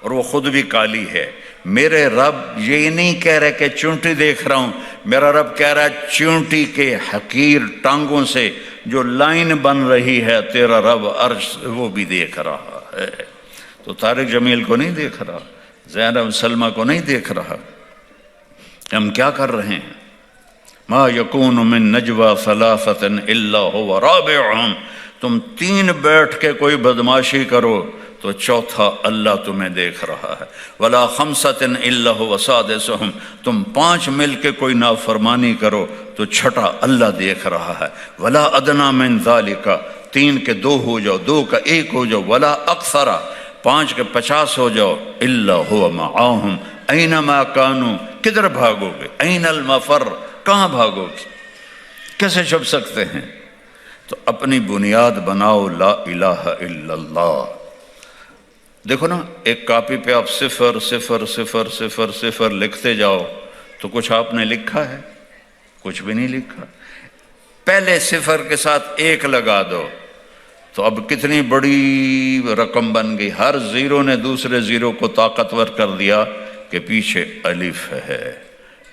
اور وہ خود بھی کالی ہے. میرے رب یہ نہیں کہہ رہے کہ چونٹی دیکھ رہا ہوں، میرا رب کہہ رہا ہے چونٹی کے حقیر ٹانگوں سے جو لائن بن رہی ہے تیرا رب عرش وہ بھی دیکھ رہا ہے. تو طارق جمیل کو نہیں دیکھ رہا، زینب سلمہ کو نہیں دیکھ رہا. ہم کیا کر رہے ہیں؟ ما یکون من نجوى ثلاثة الا هو رابعهم، تم 3 بیٹھ کے کوئی بدماشی کرو تو چوتھا اللہ تمہیں دیکھ رہا ہے. ولا 5 الا هو سادسهم، تم 5 مل کے کوئی نافرمانی کرو تو چھٹا اللہ دیکھ رہا ہے. ولا ادنى من ذلك، 3 کے 2 ہو جاؤ، 2 کا 1 ہو جاؤ، ولا اکثر، 5 کے 50 ہو جاؤ، الا هو معاهم اینما کانوا، کدھر بھاگو گے؟ این المفر، کہاں بھاگو گے؟ کیسے چھپ سکتے ہیں؟ تو اپنی بنیاد بناؤ لا الہ الا اللہ. دیکھو نا، ایک کاپی پہ آپ 0 0 0 0 0 لکھتے جاؤ تو کچھ آپ نے لکھا ہے؟ کچھ بھی نہیں لکھا. پہلے 0 کے ساتھ 1 لگا دو تو اب کتنی بڑی رقم بن گئی. ہر 0 نے دوسرے 0 کو طاقتور کر دیا کہ پیچھے الف ہے.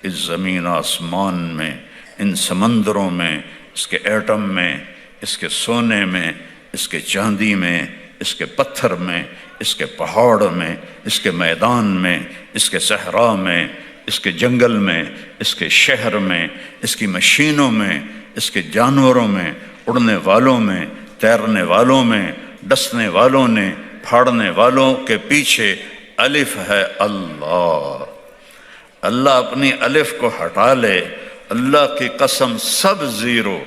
اس زمین آسمان میں، ان سمندروں میں، اس کے ایٹم میں، اس کے سونے میں، اس کے چاندی میں، اس کے پتھر میں، اس کے پہاڑ میں، اس کے میدان میں، اس کے صحرا میں، اس کے جنگل میں، اس کے شہر میں، اس کی مشینوں میں، اس کے جانوروں میں، اڑنے والوں میں، تیرنے والوں میں، ڈسنے والوں نے، پھاڑنے والوں کے پیچھے الف ہے اللہ. اللہ اپنی الف کو ہٹا لے، اللہ کی قسم سب 0،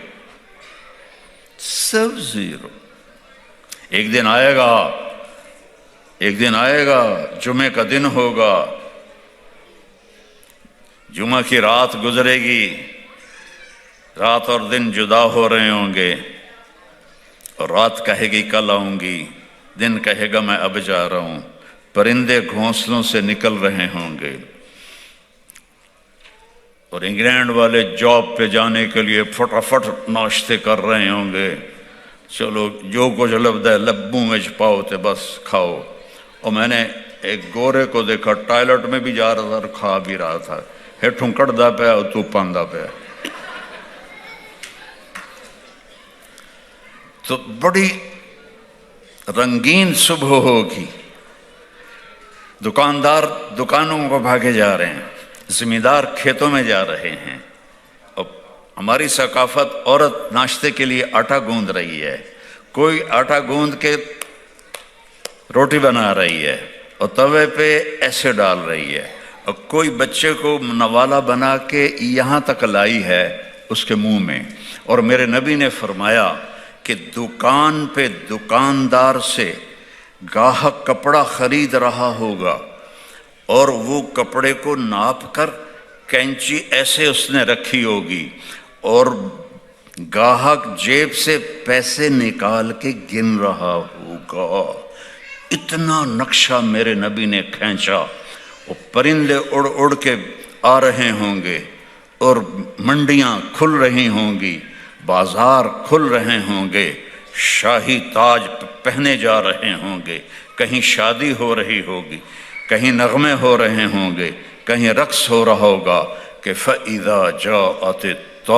سب 0. ایک دن آئے گا، ایک دن آئے گا، جمعے کا دن ہوگا، جمعہ کی رات گزرے گی، رات اور دن جدا ہو رہے ہوں گے. رات کہے گی کل آؤں گی، دن کہے گا میں اب جا رہا ہوں، پرندے گھونسلوں سے نکل رہے ہوں گے، اور انگلینڈ والے جاب پہ جانے کے لیے فٹافٹ ناشتے کر رہے ہوں گے، چلو جو کچھ لبدا ہے لبوں میں پاؤ تے بس کھاؤ۔ اور میں نے ایک گورے کو دیکھا ٹائلٹ میں بھی جا رہا تھا اور کھا بھی رہا تھا، ہیٹھوں کٹدا پیا اور تو پاندا پیا۔ تو بڑی رنگین صبح ہوگی، دکاندار دکانوں کو بھاگے جا رہے ہیں، زمیندار کھیتوں میں جا رہے ہیں، اور ہماری ثقافت عورت ناشتے کے لیے آٹا گوندھ رہی ہے، کوئی آٹا گوندھ کے روٹی بنا رہی ہے اور توے پہ ایسے ڈال رہی ہے، اور کوئی بچے کو نوالا بنا کے یہاں تک لائی ہے اس کے منہ میں۔ اور میرے نبی نے فرمایا کہ دکان پہ دکاندار سے گاہک کپڑا خرید رہا ہوگا اور وہ کپڑے کو ناپ کر کینچی ایسے اس نے رکھی ہوگی اور گاہک جیب سے پیسے نکال کے گن رہا ہوگا، اتنا نقشہ میرے نبی نے کھینچا۔ وہ پرندے اڑ اڑ کے آ رہے ہوں گے اور منڈیاں کھل رہی ہوں گی، بازار کھل رہے ہوں گے، شاہی تاج پہنے جا رہے ہوں گے، کہیں شادی ہو رہی ہوگی، کہیں نغمے ہو رہے ہوں گے، کہیں رقص ہو رہا ہوگا کہ فَإِذَا جَاءَتِ الطَّامَّةُ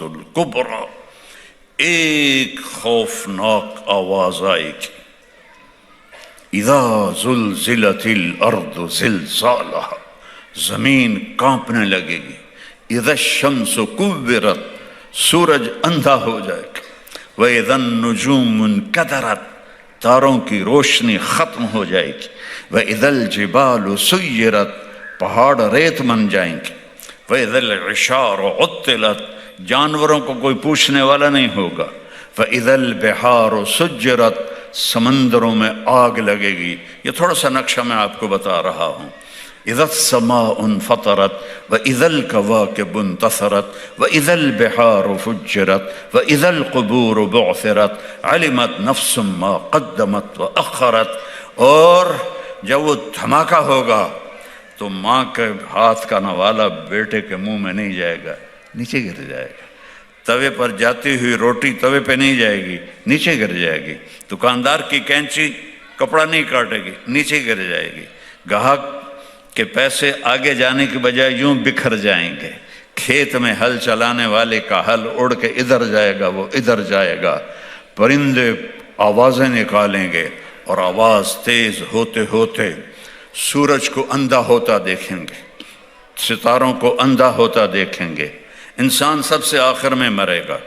الْكُبْرَى، ایک خوفناک آواز آئے گی، اِذَا زُلْزِلَتِ الْأَرْضُ زِلْزَالَهَا، زمین کانپنے لگے گی، اِذَا الشَّمْسُ كُوِّرَتْ، سورج اندھا ہو جائے گا، وَإِذَا النُّجُومُ انْكَدَرَتْ، تاروں کی روشنی ختم ہو جائے گی، وَإِذَا الْجِبَالُ سُيِّرَتْ، پہاڑ ریت بن جائیں گے، وَإِذَا الْعِشَارُ عُطِّلَتْ، جانوروں کو کوئی پوچھنے والا نہیں ہوگا، وَإِذَا الْبِحَارُ سُجِّرَتْ، سمندروں میں آگ لگے گی۔ یہ تھوڑا سا نقشہ میں آپ کو بتا رہا ہوں۔ اِذَا السَّمَاءُ انْفَطَرَتْ وَإِذَا الْكَوَاكِبُ انْتَثَرَتْ وَإِذَا الْبِحَارُ فُجِّرَتْ وَإِذَا الْقُبُورُ بُعْثِرَتْ عَلِمَتْ نَفْسٌ مَا قَدَّمَتْ وَأَخَّرَتْ، اور جب وہ دھماکہ ہوگا تو ماں کے ہاتھ کا نوالا بیٹے کے منہ میں نہیں جائے گا، نیچے گر جائے گا، توے پر جاتی ہوئی روٹی توے پہ نہیں جائے گی، نیچے گر جائے گی، دکاندار کی کینچی کپڑا نہیں کاٹے گی، نیچے گر جائے گی، گاہک کے پیسے آگے جانے کی بجائے یوں بکھر جائیں گے، کھیت میں ہل چلانے والے کا ہل اڑ کے ادھر جائے گا، وہ ادھر جائے گا، پرندے آوازیں نکالیں گے، اور آواز تیز ہوتے ہوتے سورج کو اندھا ہوتا دیکھیں گے، ستاروں کو اندھا ہوتا دیکھیں گے، انسان سب سے آخر میں مرے گا،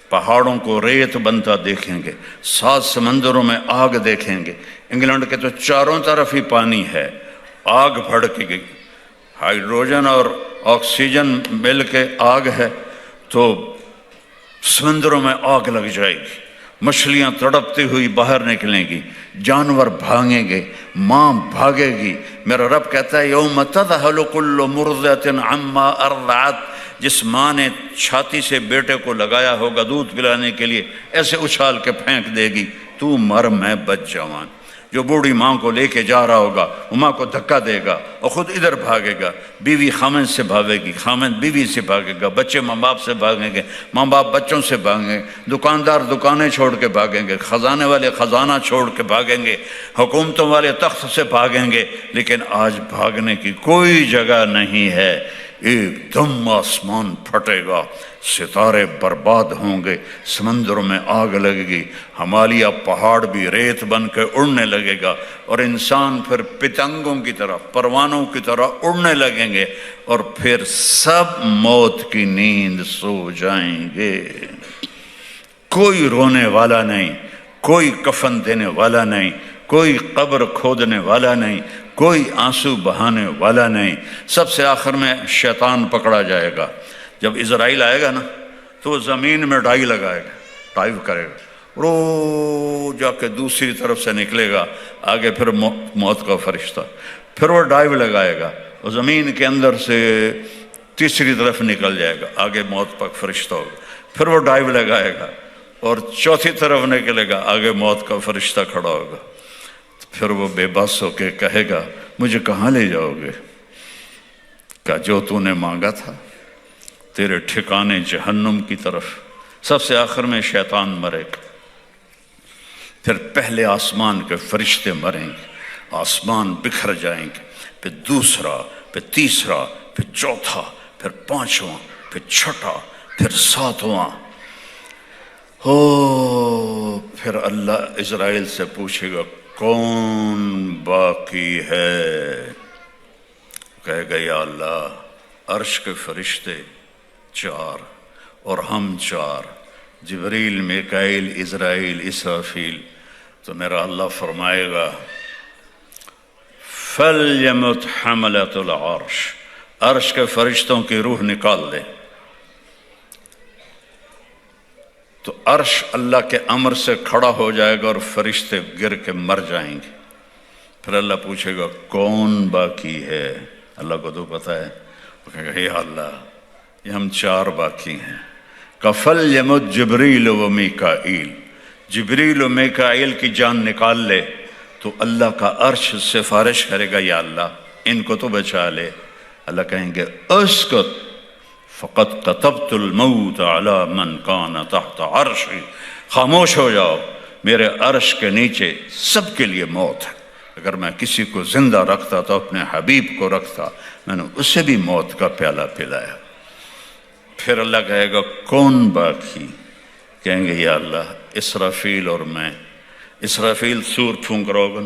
پہاڑوں کو ریت بنتا دیکھیں گے، 7 سمندروں میں آگ دیکھیں گے۔ انگلینڈ کے تو چاروں طرف ہی پانی ہے، آگ بھڑک گئی، ہائیڈروجن اور آکسیجن مل کے آگ ہے، تو سمندروں میں آگ لگ جائے گی، مچھلیاں تڑپتی ہوئی باہر نکلیں گی، جانور بھاگیں گے، ماں بھاگے گی۔ میرا رب کہتا ہے یوم تذہل کل مرضعۃ عما ارضعت، جس ماں نے چھاتی سے بیٹے کو لگایا ہوگا دودھ پلانے کے لیے، ایسے اچھال کے پھینک دے گی، تو مر میں بچ جاواں۔ جو بوڑھی ماں کو لے کے جا رہا ہوگا وہ ماں کو دھکا دے گا اور خود ادھر بھاگے گا، بیوی خامند سے بھاگے گی، خامند بیوی سے بھاگے گا، بچے ماں باپ سے بھاگیں گے، ماں باپ بچوں سے بھاگیں گے، دکاندار دکانیں چھوڑ کے بھاگیں گے، خزانے والے خزانہ چھوڑ کے بھاگیں گے، حکومتوں والے تخت سے بھاگیں گے، لیکن آج بھاگنے کی کوئی جگہ نہیں ہے۔ ایک دم آسمان پھٹے گا، ستارے برباد ہوں گے، سمندروں میں آگ لگے گی، ہمالیہ پہاڑ بھی ریت بن کے اڑنے لگے گا، اور انسان پھر پتنگوں کی طرح پروانوں کی طرح اڑنے لگیں گے، اور پھر سب موت کی نیند سو جائیں گے۔ کوئی رونے والا نہیں، کوئی کفن دینے والا نہیں، کوئی قبر کھودنے والا نہیں، کوئی آنسو بہانے والا نہیں۔ سب سے آخر میں شیطان پکڑا جائے گا۔ جب اسرائیل آئے گا نا تو وہ زمین میں ڈائی لگائے گا، ڈائیو کرے گا، رو جا کے دوسری طرف سے نکلے گا، آگے پھر موت کا فرشتہ، پھر وہ ڈائیو لگائے گا، وہ زمین کے اندر سے تیسری طرف نکل جائے گا، آگے موت کا فرشتہ ہوگا، پھر وہ ڈائیو لگائے گا، اور چوتھی طرف نکلے گا، آگے موت کا فرشتہ کھڑا ہوگا، تو پھر وہ بے بس ہو کے کہے گا مجھے کہاں لے جاؤ گے؟ کہ جو تو نے مانگا تھا، تیرے ٹھکانے جہنم کی طرف۔ سب سے آخر میں شیطان مرے گا، پھر پہلے آسمان کے فرشتے مریں گے، آسمان بکھر جائیں گے، پھر دوسرا، پھر تیسرا، پھر چوتھا، پھر پانچواں، پھر چھٹا، پھر ساتواں۔ پھر اللہ اسرائیل سے پوچھے گا کون باقی ہے؟ کہے گا یا اللہ عرش کے فرشتے 4 اور ہم 4، جبریل، میکائیل، عزرائیل، اسرافیل۔ تو میرا اللہ فرمائے گا فَلْيَمُتْ حَمَلَةُ الْعَرْشِ، عرش کے فرشتوں کی روح نکال دے۔ تو عرش اللہ کے امر سے کھڑا ہو جائے گا اور فرشتے گر کے مر جائیں گے۔ پھر اللہ پوچھے گا کون باقی ہے؟ اللہ کو تو پتہ ہے، وہ کہے گا یا اللہ یہ ہم 4 باقی ہیں۔ فَلْيَمُتْ جبریل و میکائیل، جبریل و میکائیل کی جان نکال لے۔ تو اللہ کا عرش سفارش کرے گا یا اللہ ان کو تو بچا لے۔ اللہ کہیں گے اسکت فقط كتبت الموت على من كان تحت عرشی، خاموش ہو جاؤ، میرے عرش کے نیچے سب کے لیے موت ہے۔ اگر میں کسی کو زندہ رکھتا تو اپنے حبیب کو رکھتا، میں نے اسے بھی موت کا پیالہ پلایا۔ پھر اللہ کہے گا کون باقی؟ کہیں گے یا اللہ اسرافیل اور میں۔ اسرافیل سور پھونک رہا ہوگا،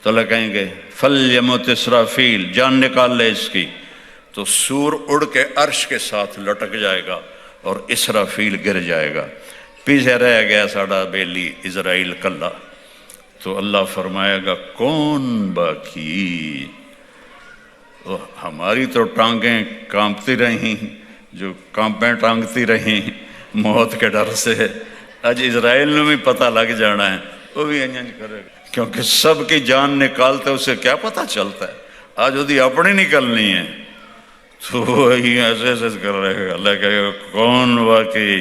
تو اللہ کہیں گے فَلْيَمُتْ اسرافیل، جان نکال لے اس کی۔ تو سور اڑ کے عرش کے ساتھ لٹک جائے گا اور اسرافیل گر جائے گا، پیچھے رہ گیا ساڑا بیلی اسرائیل کلہ۔ تو اللہ فرمائے گا کون باقی؟ ہماری تو ٹانگیں کانپتی رہیں، جو کانپیں ٹانگتی رہیں موت کے ڈر سے، آج اسرائیل نے بھی پتہ لگ جانا ہے، وہ بھی انجن کرے گا، کیونکہ سب کی جان نکالتے اسے کیا پتہ چلتا ہے، آج وہ اپنی نکلنی ہے، تو وہی ایسے ایسے کر رہے گا۔ اللہ کہے گا کون باقی؟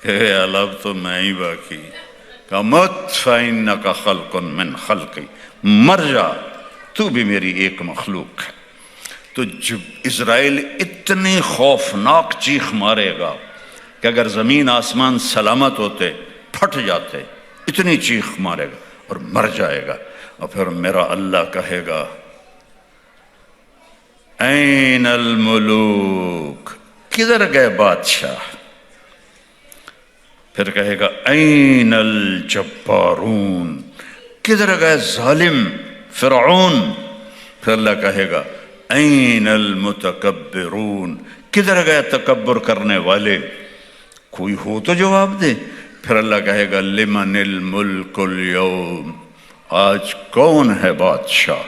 کہ اللہ اب تو میں ہی باقی۔ مت فإنک خلق من خلقی، مر جا تو بھی میری ایک مخلوق ہے۔ تو جب اسرائیل اتنی خوفناک چیخ مارے گا کہ اگر زمین آسمان سلامت ہوتے پھٹ جاتے، اتنی چیخ مارے گا اور مر جائے گا۔ اور پھر میرا اللہ کہے گا این الملوک، کدھر گئے بادشاہ؟ پھر کہے گا این الجبارون، کدھر گئے ظالم فرعون؟ پھر اللہ کہے گا این المتکبرون، کدھر گئے تکبر کرنے والے؟ کوئی ہو تو جواب دے۔ پھر اللہ کہے گا لمن الملک اليوم، آج کون ہے بادشاہ،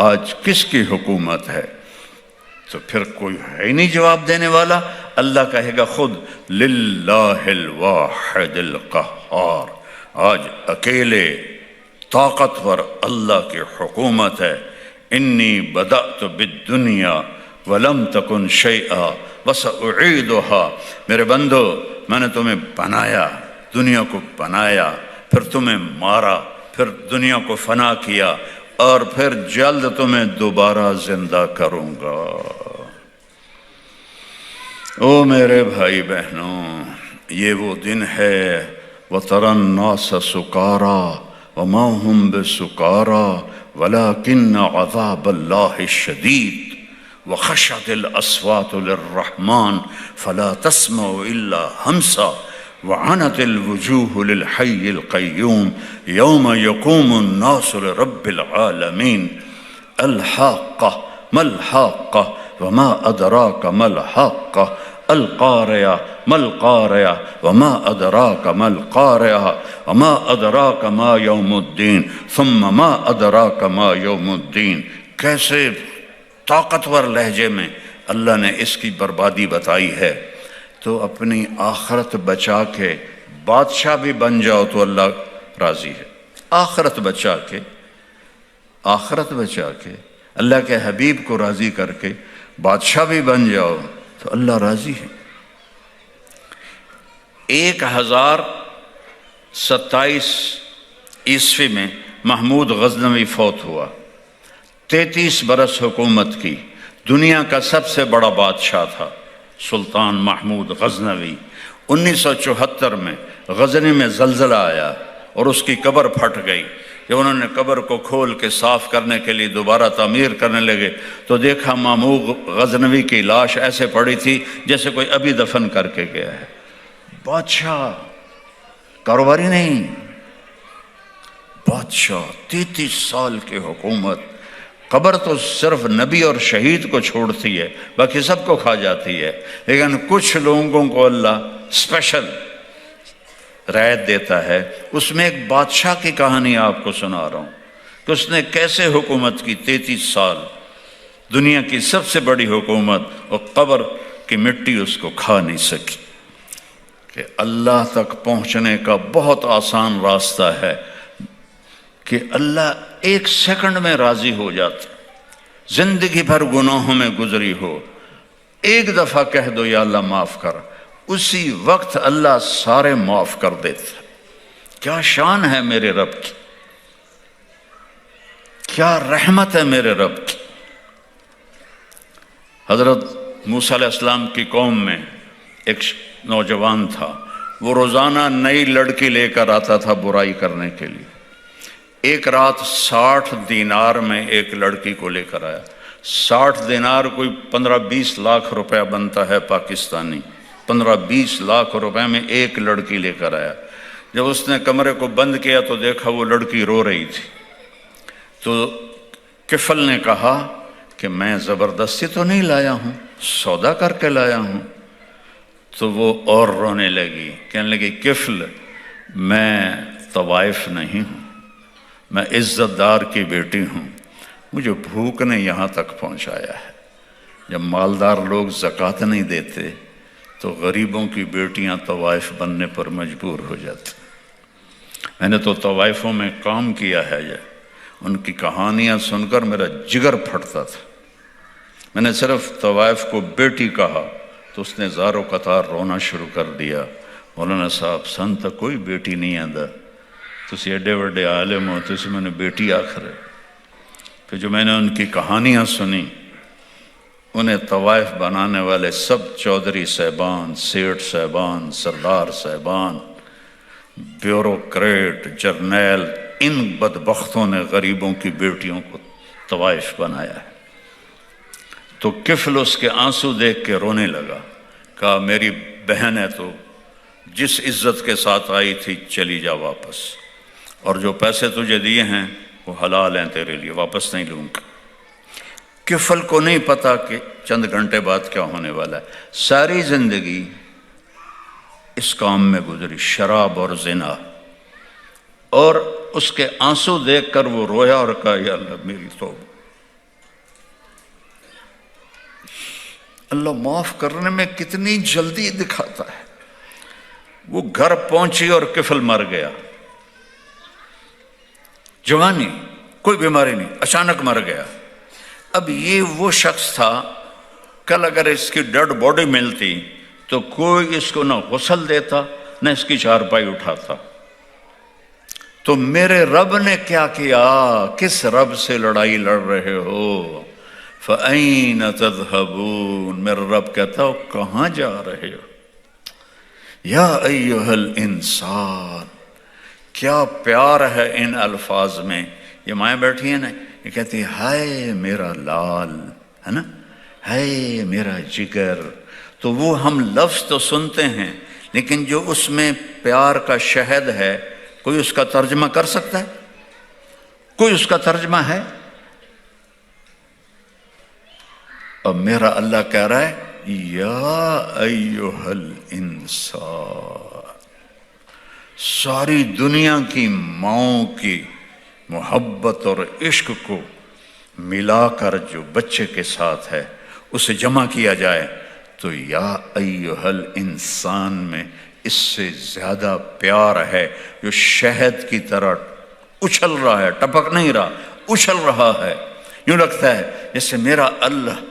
آج کس کی حکومت ہے؟ تو پھر کوئی ہے ہی نہیں جواب دینے والا۔ اللہ کہے گا خود للہ الواحد القہار، آج اکیلے طاقتور اللہ کی حکومت ہے۔ انی بدأت بالدنیا ولم تکن شیئا وسأعیدها، میرے بندو میں نے تمہیں بنایا، دنیا کو بنایا، پھر تمہیں مارا، پھر دنیا کو فنا کیا، اور پھر جلد تمہیں دوبارہ زندہ کروں گا۔ او میرے بھائی بہنوں، یہ وہ دن ہے وَتَرَى النَّاسَ سُكَارَى وَمَا هُمْ بِسُكَارَى وَلَكِنَّ عَذَابَ اللَّهِ الشَّدِيدُ وَخَشَعَتِ الْأَصْوَاتُ لِلرَّحْمَنِ فَلَا تَسْمَعُ إِلَّا هَمْسًا وَعَنَتِ الْوُجُوهُ لِلْحَيِّ الْقَيُّومِ يَوْمَ يَقُومُ النَّاسُ لِرَبِّ الْعَالَمِينَ الْحَاقَّةُ مَا الْحَاقَّةُ وَمَا أَدْرَاكَ مَا الْحَاقَّةُ الْقَارِعَةُ مَا الْقَارِعَةُ وَمَا أَدْرَاكَ مَا الْقَارِعَةُ وَمَا أَدْرَاكَ مَا يَوْمُ الدِّينِ ثُمَّ مَا أَدْرَاكَ مَا يَوْمُ الدِّينِ۔ کیسے طاقتور لہجے میں اللہ نے اس کی بربادی بتائی ہے۔ تو اپنی آخرت بچا کے بادشاہ بھی بن جاؤ تو اللہ راضی ہے، آخرت بچا کے اللہ کے حبیب کو راضی کر کے بادشاہ بھی بن جاؤ تو اللہ راضی ہے۔ 1000 27 عیسوی میں محمود غزنوی فوت ہوا، 33 برس حکومت کی، دنیا کا سب سے بڑا بادشاہ تھا سلطان محمود غزنوی۔ 1974 میں غزنی میں زلزلہ آیا اور اس کی قبر پھٹ گئی۔ جب انہوں نے قبر کو کھول کے صاف کرنے کے لیے دوبارہ تعمیر کرنے لگے تو دیکھا محمود غزنوی کی لاش ایسے پڑی تھی جیسے کوئی ابھی دفن کر کے گیا ہے۔ بادشاہ، کاروباری نہیں، بادشاہ، 33 سال کی حکومت۔ قبر تو صرف نبی اور شہید کو چھوڑتی ہے، باقی سب کو کھا جاتی ہے، لیکن کچھ لوگوں کو اللہ اسپیشل رعایت دیتا ہے۔ اس میں ایک بادشاہ کی کہانی آپ کو سنا رہا ہوں کہ اس نے کیسے حکومت کی 33 سال، دنیا کی سب سے بڑی حکومت، اور قبر کی مٹی اس کو کھا نہیں سکی۔ کہ اللہ تک پہنچنے کا بہت آسان راستہ ہے کہ اللہ ایک سیکنڈ میں راضی ہو جاتا۔ زندگی بھر گناہوں میں گزری ہو، ایک دفعہ کہہ دو یا اللہ معاف کر، اسی وقت اللہ سارے معاف کر دیتا۔ کیا شان ہے میرے رب کی، کیا رحمت ہے میرے رب کی۔ حضرت موسیٰ علیہ السلام کی قوم میں ایک نوجوان تھا، وہ روزانہ نئی لڑکی لے کر آتا تھا برائی کرنے کے لیے۔ ایک رات 60 دینار میں ایک لڑکی کو لے کر آیا۔ 60 دینار کوئی 15-20 لاکھ روپے بنتا ہے پاکستانی۔ 15-20 لاکھ روپے میں ایک لڑکی لے کر آیا۔ جب اس نے کمرے کو بند کیا تو دیکھا وہ لڑکی رو رہی تھی۔ تو کفل نے کہا کہ میں زبردستی تو نہیں لایا ہوں، سودا کر کے لایا ہوں۔ تو وہ اور رونے لگی، کہنے لگی کفل، میں طوائف نہیں ہوں، میں عزت دار کی بیٹی ہوں، مجھے بھوک نے یہاں تک پہنچایا ہے۔ جب مالدار لوگ زکوٰۃ نہیں دیتے تو غریبوں کی بیٹیاں طوائف بننے پر مجبور ہو جاتی۔ میں نے تو طوائفوں میں کام کیا ہے، ان کی کہانیاں سن کر میرا جگر پھٹتا تھا۔ میں نے صرف طوائف کو بیٹی کہا تو اس نے زار و قطار رونا شروع کر دیا۔ مولانا صاحب سن تک کوئی بیٹی نہیں آندا، تسی ایڈے وڈے عالم ہو، تسی میں نے بیٹی آخر ہے۔ پھر جو میں نے ان کی کہانیاں سنی، انہیں طوائف بنانے والے سب چودھری صاحبان، سیٹھ صاحبان، سردار صاحبان، بیوروکریٹ، جرنیل، ان بدبختوں نے غریبوں کی بیٹیوں کو طوائف بنایا ہے۔ تو کفل اس کے آنسو دیکھ کے رونے لگا، کہا میری بہن ہے تو جس عزت کے ساتھ آئی تھی چلی جا واپس، اور جو پیسے تجھے دیے ہیں وہ حلال ہیں تیرے لیے، واپس نہیں لوں گا۔ کفل کو نہیں پتا کہ چند گھنٹے بعد کیا ہونے والا ہے۔ ساری زندگی اس کام میں گزری، شراب اور زنا، اور اس کے آنسو دیکھ کر وہ رویا اور کہا یا اللہ میری توبہ۔ اللہ معاف کرنے میں کتنی جلدی دکھاتا ہے۔ وہ گھر پہنچی اور کفل مر گیا، جوانی، کوئی بیماری نہیں، اچانک مر گیا۔ اب یہ وہ شخص تھا، کل اگر اس کی ڈیڈ باڈی ملتی تو کوئی اس کو نہ غسل دیتا نہ اس کی چارپائی اٹھاتا۔ تو میرے رب نے کیا کیا؟ کس رب سے لڑائی لڑ رہے ہو؟ فَأَيْنَ تَذْهَبُونَ، میرا رب کہتا ہو کہاں جا رہے ہو؟ یا ایھا الانسان، کیا پیار ہے ان الفاظ میں۔ یہ مائیں بیٹھی ہیں نا، یہ کہتی ہے ہائے میرا لال، ہے نا، ہائے میرا جگر۔ تو وہ ہم لفظ تو سنتے ہیں، لیکن جو اس میں پیار کا شہد ہے، کوئی اس کا ترجمہ کر سکتا ہے؟ کوئی اس کا ترجمہ ہے؟ اب میرا اللہ کہہ رہا ہے یا ایھا الانسان، ساری دنیا کی ماؤں کی محبت اور عشق کو ملا کر جو بچے کے ساتھ ہے اسے جمع کیا جائے تو یا ایھا الانسان میں اس سے زیادہ پیار ہے، جو شہد کی طرح اچھل رہا ہے، ٹپک نہیں رہا، اچھل رہا ہے۔ یوں لگتا ہے جیسے میرا اللہ،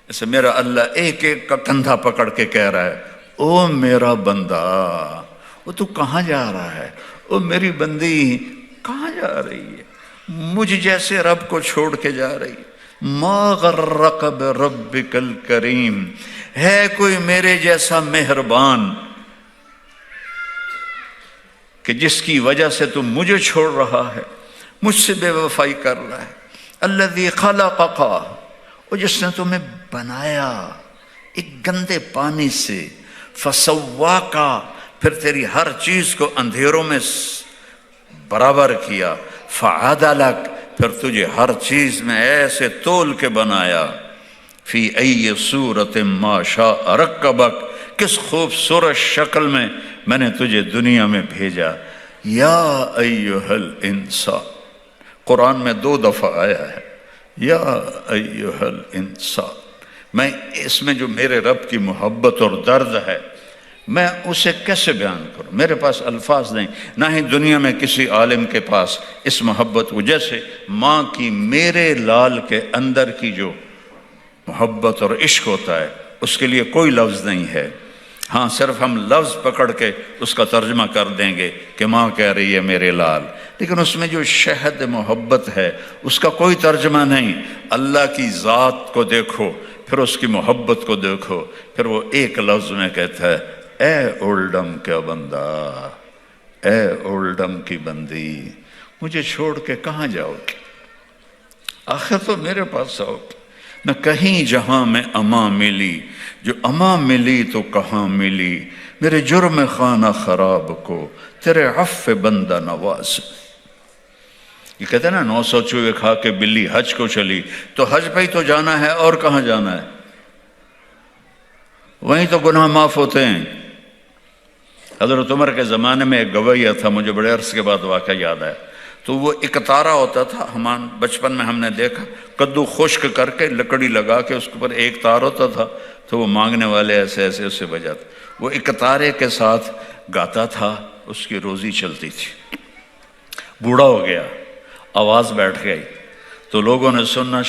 جیسے میرا اللہ ایک ایک کا کندھا پکڑ کے کہہ رہا ہے او میرا بندہ، وہ تو کہاں جا رہا ہے؟ او میری بندی کہاں جا رہی ہے؟ مجھ جیسے رب کو چھوڑ کے جا رہی ہے۔ ما غرق بربک الکریم، ہے کوئی میرے جیسا مہربان کہ جس کی وجہ سے تم مجھے چھوڑ رہا ہے، مجھ سے بے وفائی کر رہا ہے؟ الذی خلقک، وہ جس نے تمہیں بنایا ایک گندے پانی سے، فسواک، پھر تیری ہر چیز کو اندھیروں میں برابر کیا، فعدلک، پھر تجھے ہر چیز میں ایسے تول کے بنایا، فی ای صورت ما شاء رکبک، کس خوبصورت شکل میں نے تجھے دنیا میں بھیجا۔ یا ایھا الانسان، قرآن میں 2 دفعہ آیا ہے یا ایھا الانسان۔ میں اس میں جو میرے رب کی محبت اور درد ہے، میں اسے کیسے بیان کروں؟ میرے پاس الفاظ نہیں، نہ ہی دنیا میں کسی عالم کے پاس اس محبت کو، جیسے ماں کی میرے لال کے اندر کی جو محبت اور عشق ہوتا ہے، اس کے لیے کوئی لفظ نہیں ہے۔ ہاں صرف ہم لفظ پکڑ کے اس کا ترجمہ کر دیں گے کہ ماں کہہ رہی ہے میرے لال، لیکن اس میں جو شہد محبت ہے اس کا کوئی ترجمہ نہیں۔ اللہ کی ذات کو دیکھو، پھر اس کی محبت کو دیکھو، پھر وہ ایک لفظ میں کہتا ہے، اے اولڈم کا بندہ، اے اولڈم کی بندی، مجھے چھوڑ کے کہاں جاؤ گے؟ آخر تو میرے پاس آؤ گے۔ نہ کہیں جہاں میں اماں ملی، جو اماں ملی تو کہاں ملی، میرے جرم خانہ خراب کو تیرے عفو بندہ نواز۔ یہ کہتے ہیں نا 900 چوہے کھا کے بلی حج کو چلی، تو حج پہ ہی تو جانا ہے، اور کہاں جانا ہے؟ وہیں تو گناہ معاف ہوتے ہیں۔ حضرت عمر کے زمانے میں ایک گویہ تھا، مجھے بڑے عرصے کے بعد واقعہ یاد ہے، تو وہ ایک تارا ہوتا تھا، ہمان بچپن میں ہم نے دیکھا، کدو خشک کر کے لکڑی لگا کے اس کے اوپر ایک تار ہوتا تھا، تو وہ مانگنے والے ایسے ایسے اسے بجاتے، وہ ایک تارے کے ساتھ گاتا تھا، اس کی روزی چلتی تھی۔ بوڑھا ہو گیا، آواز بیٹھ گئی، تو لوگوں نے سننا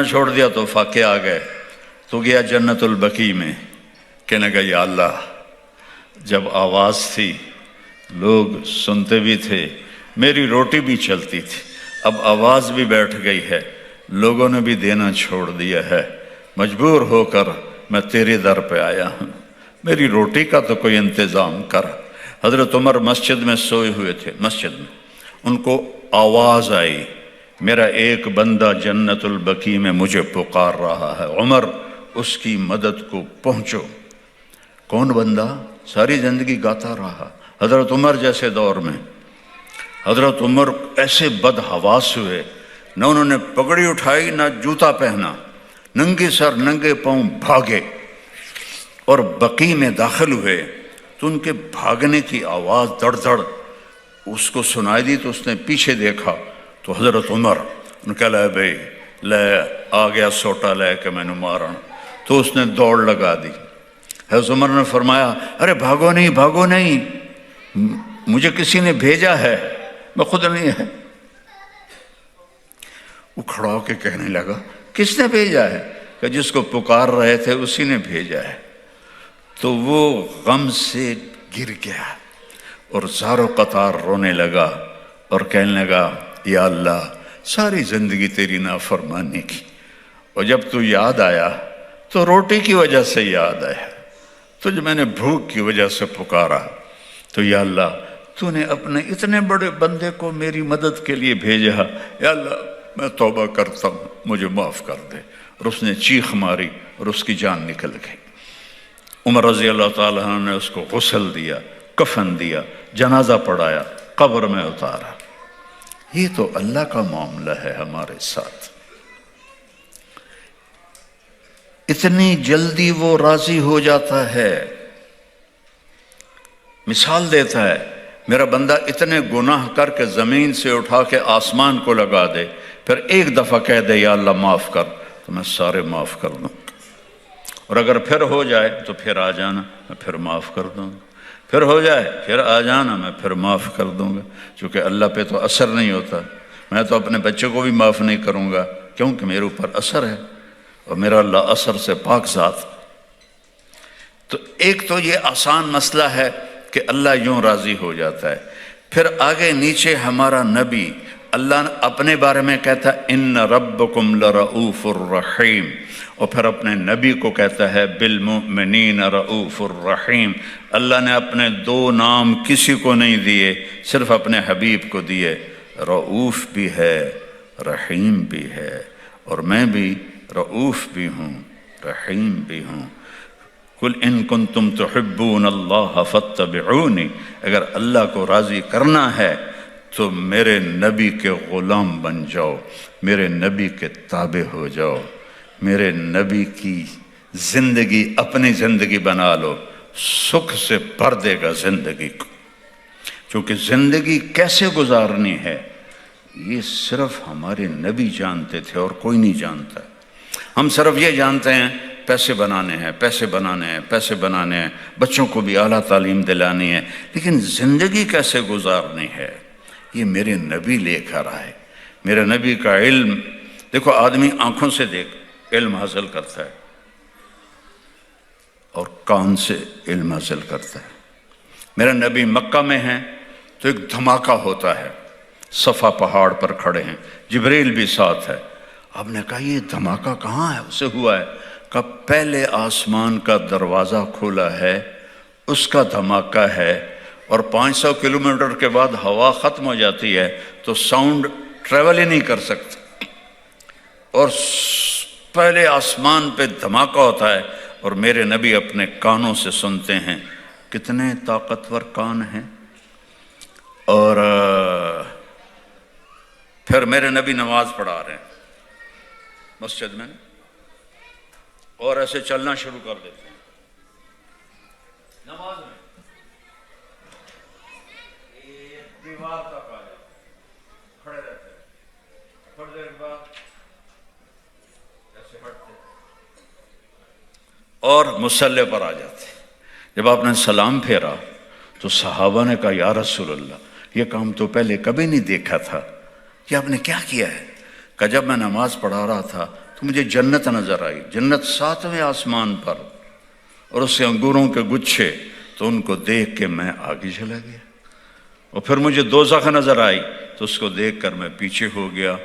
چھوڑ دیا تو فاقے آ گئے، تو گیا جنت البقیع میں، کہنے لگا یا اللہ، جب آواز تھی لوگ سنتے بھی تھے، میری روٹی بھی چلتی تھی، اب آواز بھی بیٹھ گئی ہے، لوگوں نے بھی دینا چھوڑ دیا ہے، مجبور ہو کر میں تیرے در پہ آیا ہوں، میری روٹی کا تو کوئی انتظام کر۔ حضرت عمر مسجد میں سوئے ہوئے تھے، مسجد میں ان کو آواز آئی، میرا ایک بندہ جنت البقیع میں مجھے پکار رہا ہے، عمر اس کی مدد کو پہنچو۔ کون بندہ؟ ساری زندگی گاتا رہا حضرت عمر جیسے دور میں۔ حضرت عمر ایسے بدحواس ہوئے، نہ انہوں نے پگڑی اٹھائی نہ جوتا پہنا، ننگے سر ننگے پاؤں بھاگے، اور بقیع میں داخل ہوئے تو ان کے بھاگنے کی آواز دڑ دڑ اس کو سنائی دی، تو اس نے پیچھے دیکھا تو حضرت عمر ان کا لے بھائی لے آ گیا سوٹا لے کے میں نے مارن، تو اس نے دوڑ لگا دی۔ حضرت عمر نے فرمایا ارے بھاگو نہیں، مجھے کسی نے بھیجا ہے، میں خود نہیں ہے۔ وہ کھڑا ہو کے کہنے لگا کس نے بھیجا ہے؟ کہ جس کو پکار رہے تھے اسی نے بھیجا ہے۔ تو وہ غم سے گر گیا اور زار و قطار رونے لگا اور کہنے لگا یا اللہ، ساری زندگی تیری نافرمانی کی، اور جب تو یاد آیا تو روٹی کی وجہ سے یاد آیا، تو جب میں نے بھوک کی وجہ سے پکارا تو یا اللہ تو نے اپنے اتنے بڑے بندے کو میری مدد کے لیے بھیجا، یا اللہ میں توبہ کرتا ہوں، مجھے معاف کر دے۔ اور اس نے چیخ ماری اور اس کی جان نکل گئی۔ عمر رضی اللہ تعالیٰ عنہ نے اس کو غسل دیا، کفن دیا، جنازہ پڑھایا، قبر میں اتارا۔ یہ تو اللہ کا معاملہ ہے ہمارے ساتھ، اتنی جلدی وہ راضی ہو جاتا ہے۔ مثال دیتا ہے، میرا بندہ اتنے گناہ کر کے زمین سے اٹھا کے آسمان کو لگا دے، پھر ایک دفعہ کہہ دے یا اللہ معاف کر، تو میں سارے معاف کر دوں، اور اگر پھر ہو جائے تو پھر آ جانا، میں پھر معاف کر دوں گا، پھر ہو جائے پھر آ جانا، میں پھر معاف کر دوں گا۔ چونکہ اللہ پہ تو اثر نہیں ہوتا، میں تو اپنے بچے کو بھی معاف نہیں کروں گا، کیونکہ میرے اوپر اثر ہے، اور میرا اللہ اثر سے پاک ذات۔ تو ایک تو یہ آسان مسئلہ ہے کہ اللہ یوں راضی ہو جاتا ہے. پھر آگے نیچے ہمارا نبی، اللہ اپنے بارے میں کہتا ہے ان ربکم لرؤوف الرحیم، اور پھر اپنے نبی کو کہتا ہے بالمؤمنین رؤوف الرحیم. اللہ نے اپنے دو نام کسی کو نہیں دیے، صرف اپنے حبیب کو دیے. رؤوف بھی ہے، رحیم بھی ہے، اور میں بھی رؤوف بھی ہوں، رحیم بھی ہوں. قل ان کنتم تحبون اللہ فاتبعونی، اگر اللہ کو راضی کرنا ہے تو میرے نبی کے غلام بن جاؤ، میرے نبی کے تابع ہو جاؤ، میرے نبی کی زندگی اپنی زندگی بنا لو، سکھ سے بھر دے گا زندگی کو. چونکہ زندگی کیسے گزارنی ہے یہ صرف ہمارے نبی جانتے تھے اور کوئی نہیں جانتا. ہم صرف یہ جانتے ہیں پیسے بنانے ہیں، پیسے بنانے ہیں، پیسے بنانے ہیں، بچوں کو بھی اعلیٰ تعلیم دلانی ہے، لیکن زندگی کیسے گزارنی ہے یہ میرے نبی لے کر آئے. میرے نبی کا علم دیکھو، آدمی آنکھوں سے دیکھ علم حاصل کرتا ہے اور کان سے علم حاصل کرتا ہے. میرے نبی مکہ میں ہیں تو ایک دھماکہ ہوتا ہے، صفا پہاڑ پر کھڑے ہیں، جبریل بھی ساتھ ہے. آپ نے کہا یہ دھماکہ کہاں ہے؟ اسے ہوا ہے. کہ پہلے آسمان کا دروازہ کھولا ہے، اس کا دھماکہ ہے، اور 500 کلومیٹر کے بعد ہوا ختم ہو جاتی ہے تو ساؤنڈ ٹریول ہی نہیں کر سکتا، اور پہلے آسمان پہ دھماکہ ہوتا ہے اور میرے نبی اپنے کانوں سے سنتے ہیں. کتنے طاقتور کان ہیں. اور پھر میرے نبی نماز پڑھا رہے ہیں مسجد میں، اور ایسے چلنا شروع کر دیتے ہیں نماز میں. ایک دیوار تک آ جاتے کھڑے رہتے ہیں، تھوڑی دیر بعد ایسے ہٹتے اور مصلی پر آ جاتے. جب آپ نے سلام پھیرا تو صحابہ نے کہا یا رسول اللہ یہ کام تو پہلے کبھی نہیں دیکھا تھا، یہ آپ نے کیا کیا ہے؟ کہ جب میں نماز پڑھا رہا تھا تو مجھے جنت نظر آئی، جنت 7ویں آسمان پر، اور اس سے انگوروں کے گچھے، تو ان کو دیکھ کے میں آگے چلا گیا. اور پھر مجھے دوزخ نظر آئی تو اس کو دیکھ کر میں پیچھے ہو گیا.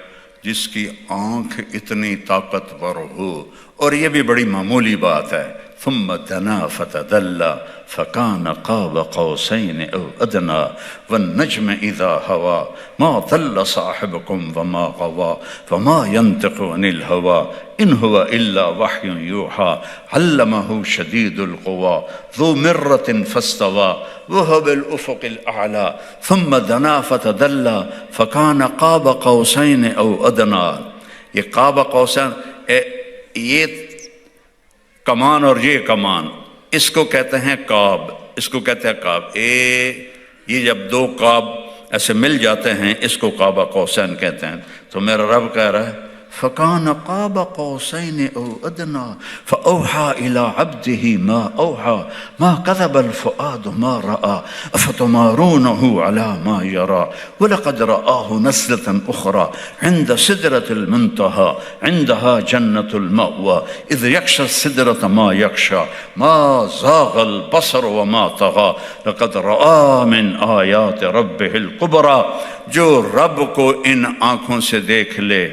جس کی آنکھ اتنی طاقتور ہو، اور یہ بھی بڑی معمولی بات ہے، ثم دنا فتدلى فكان قاب قوسين او ادنى والنجم اذا هوى ما ضل صاحبكم وما غوى وما ينطق عن الهوى ان هو الا وحي يوحى علمه شديد القوى ذو مرة فاستوى وهو بالافق الاعلى ثم دنا فتدلى فكان قاب قوسين او ادنى. یہ قاب قوسین، یہ کمان اور یہ کمان، اس کو کہتے ہیں کعب، اس کو کہتے ہیں کعب. یہ جب دو کعب ایسے مل جاتے ہیں اس کو قاب قوسین کہتے ہیں. تو میرا رب کہہ رہا ہے فَكَانَ قَابَ قَوْسَيْنِ أَوْ أَدْنَىٰ فَأَوْحَىٰ إِلَىٰ عَبْدِهِ مَا أَوْحَىٰ مَا كَذَبَ الْفُؤَادُ مَا رَأَىٰ أَفَتُمَارُونَهُ عَلَىٰ مَا يَرَىٰ وَلَقَدْ رَآهُ نَزْلَةً أُخْرَىٰ عِندَ سِدْرَةِ الْمُنتَهَىٰ عِندَهَا جَنَّةُ الْمَأْوَىٰ إِذْ يَغْشَى السِّدْرَةَ مَا يَغْشَىٰ مَا زَاغَ الْبَصَرُ وَمَا طَغَىٰ لَقَدْ رَآ مِنْ آيَاتِ رَبِّهِ الْكُبْرَىٰ. جو رب کو ان آنکھوں سے دیکھ لے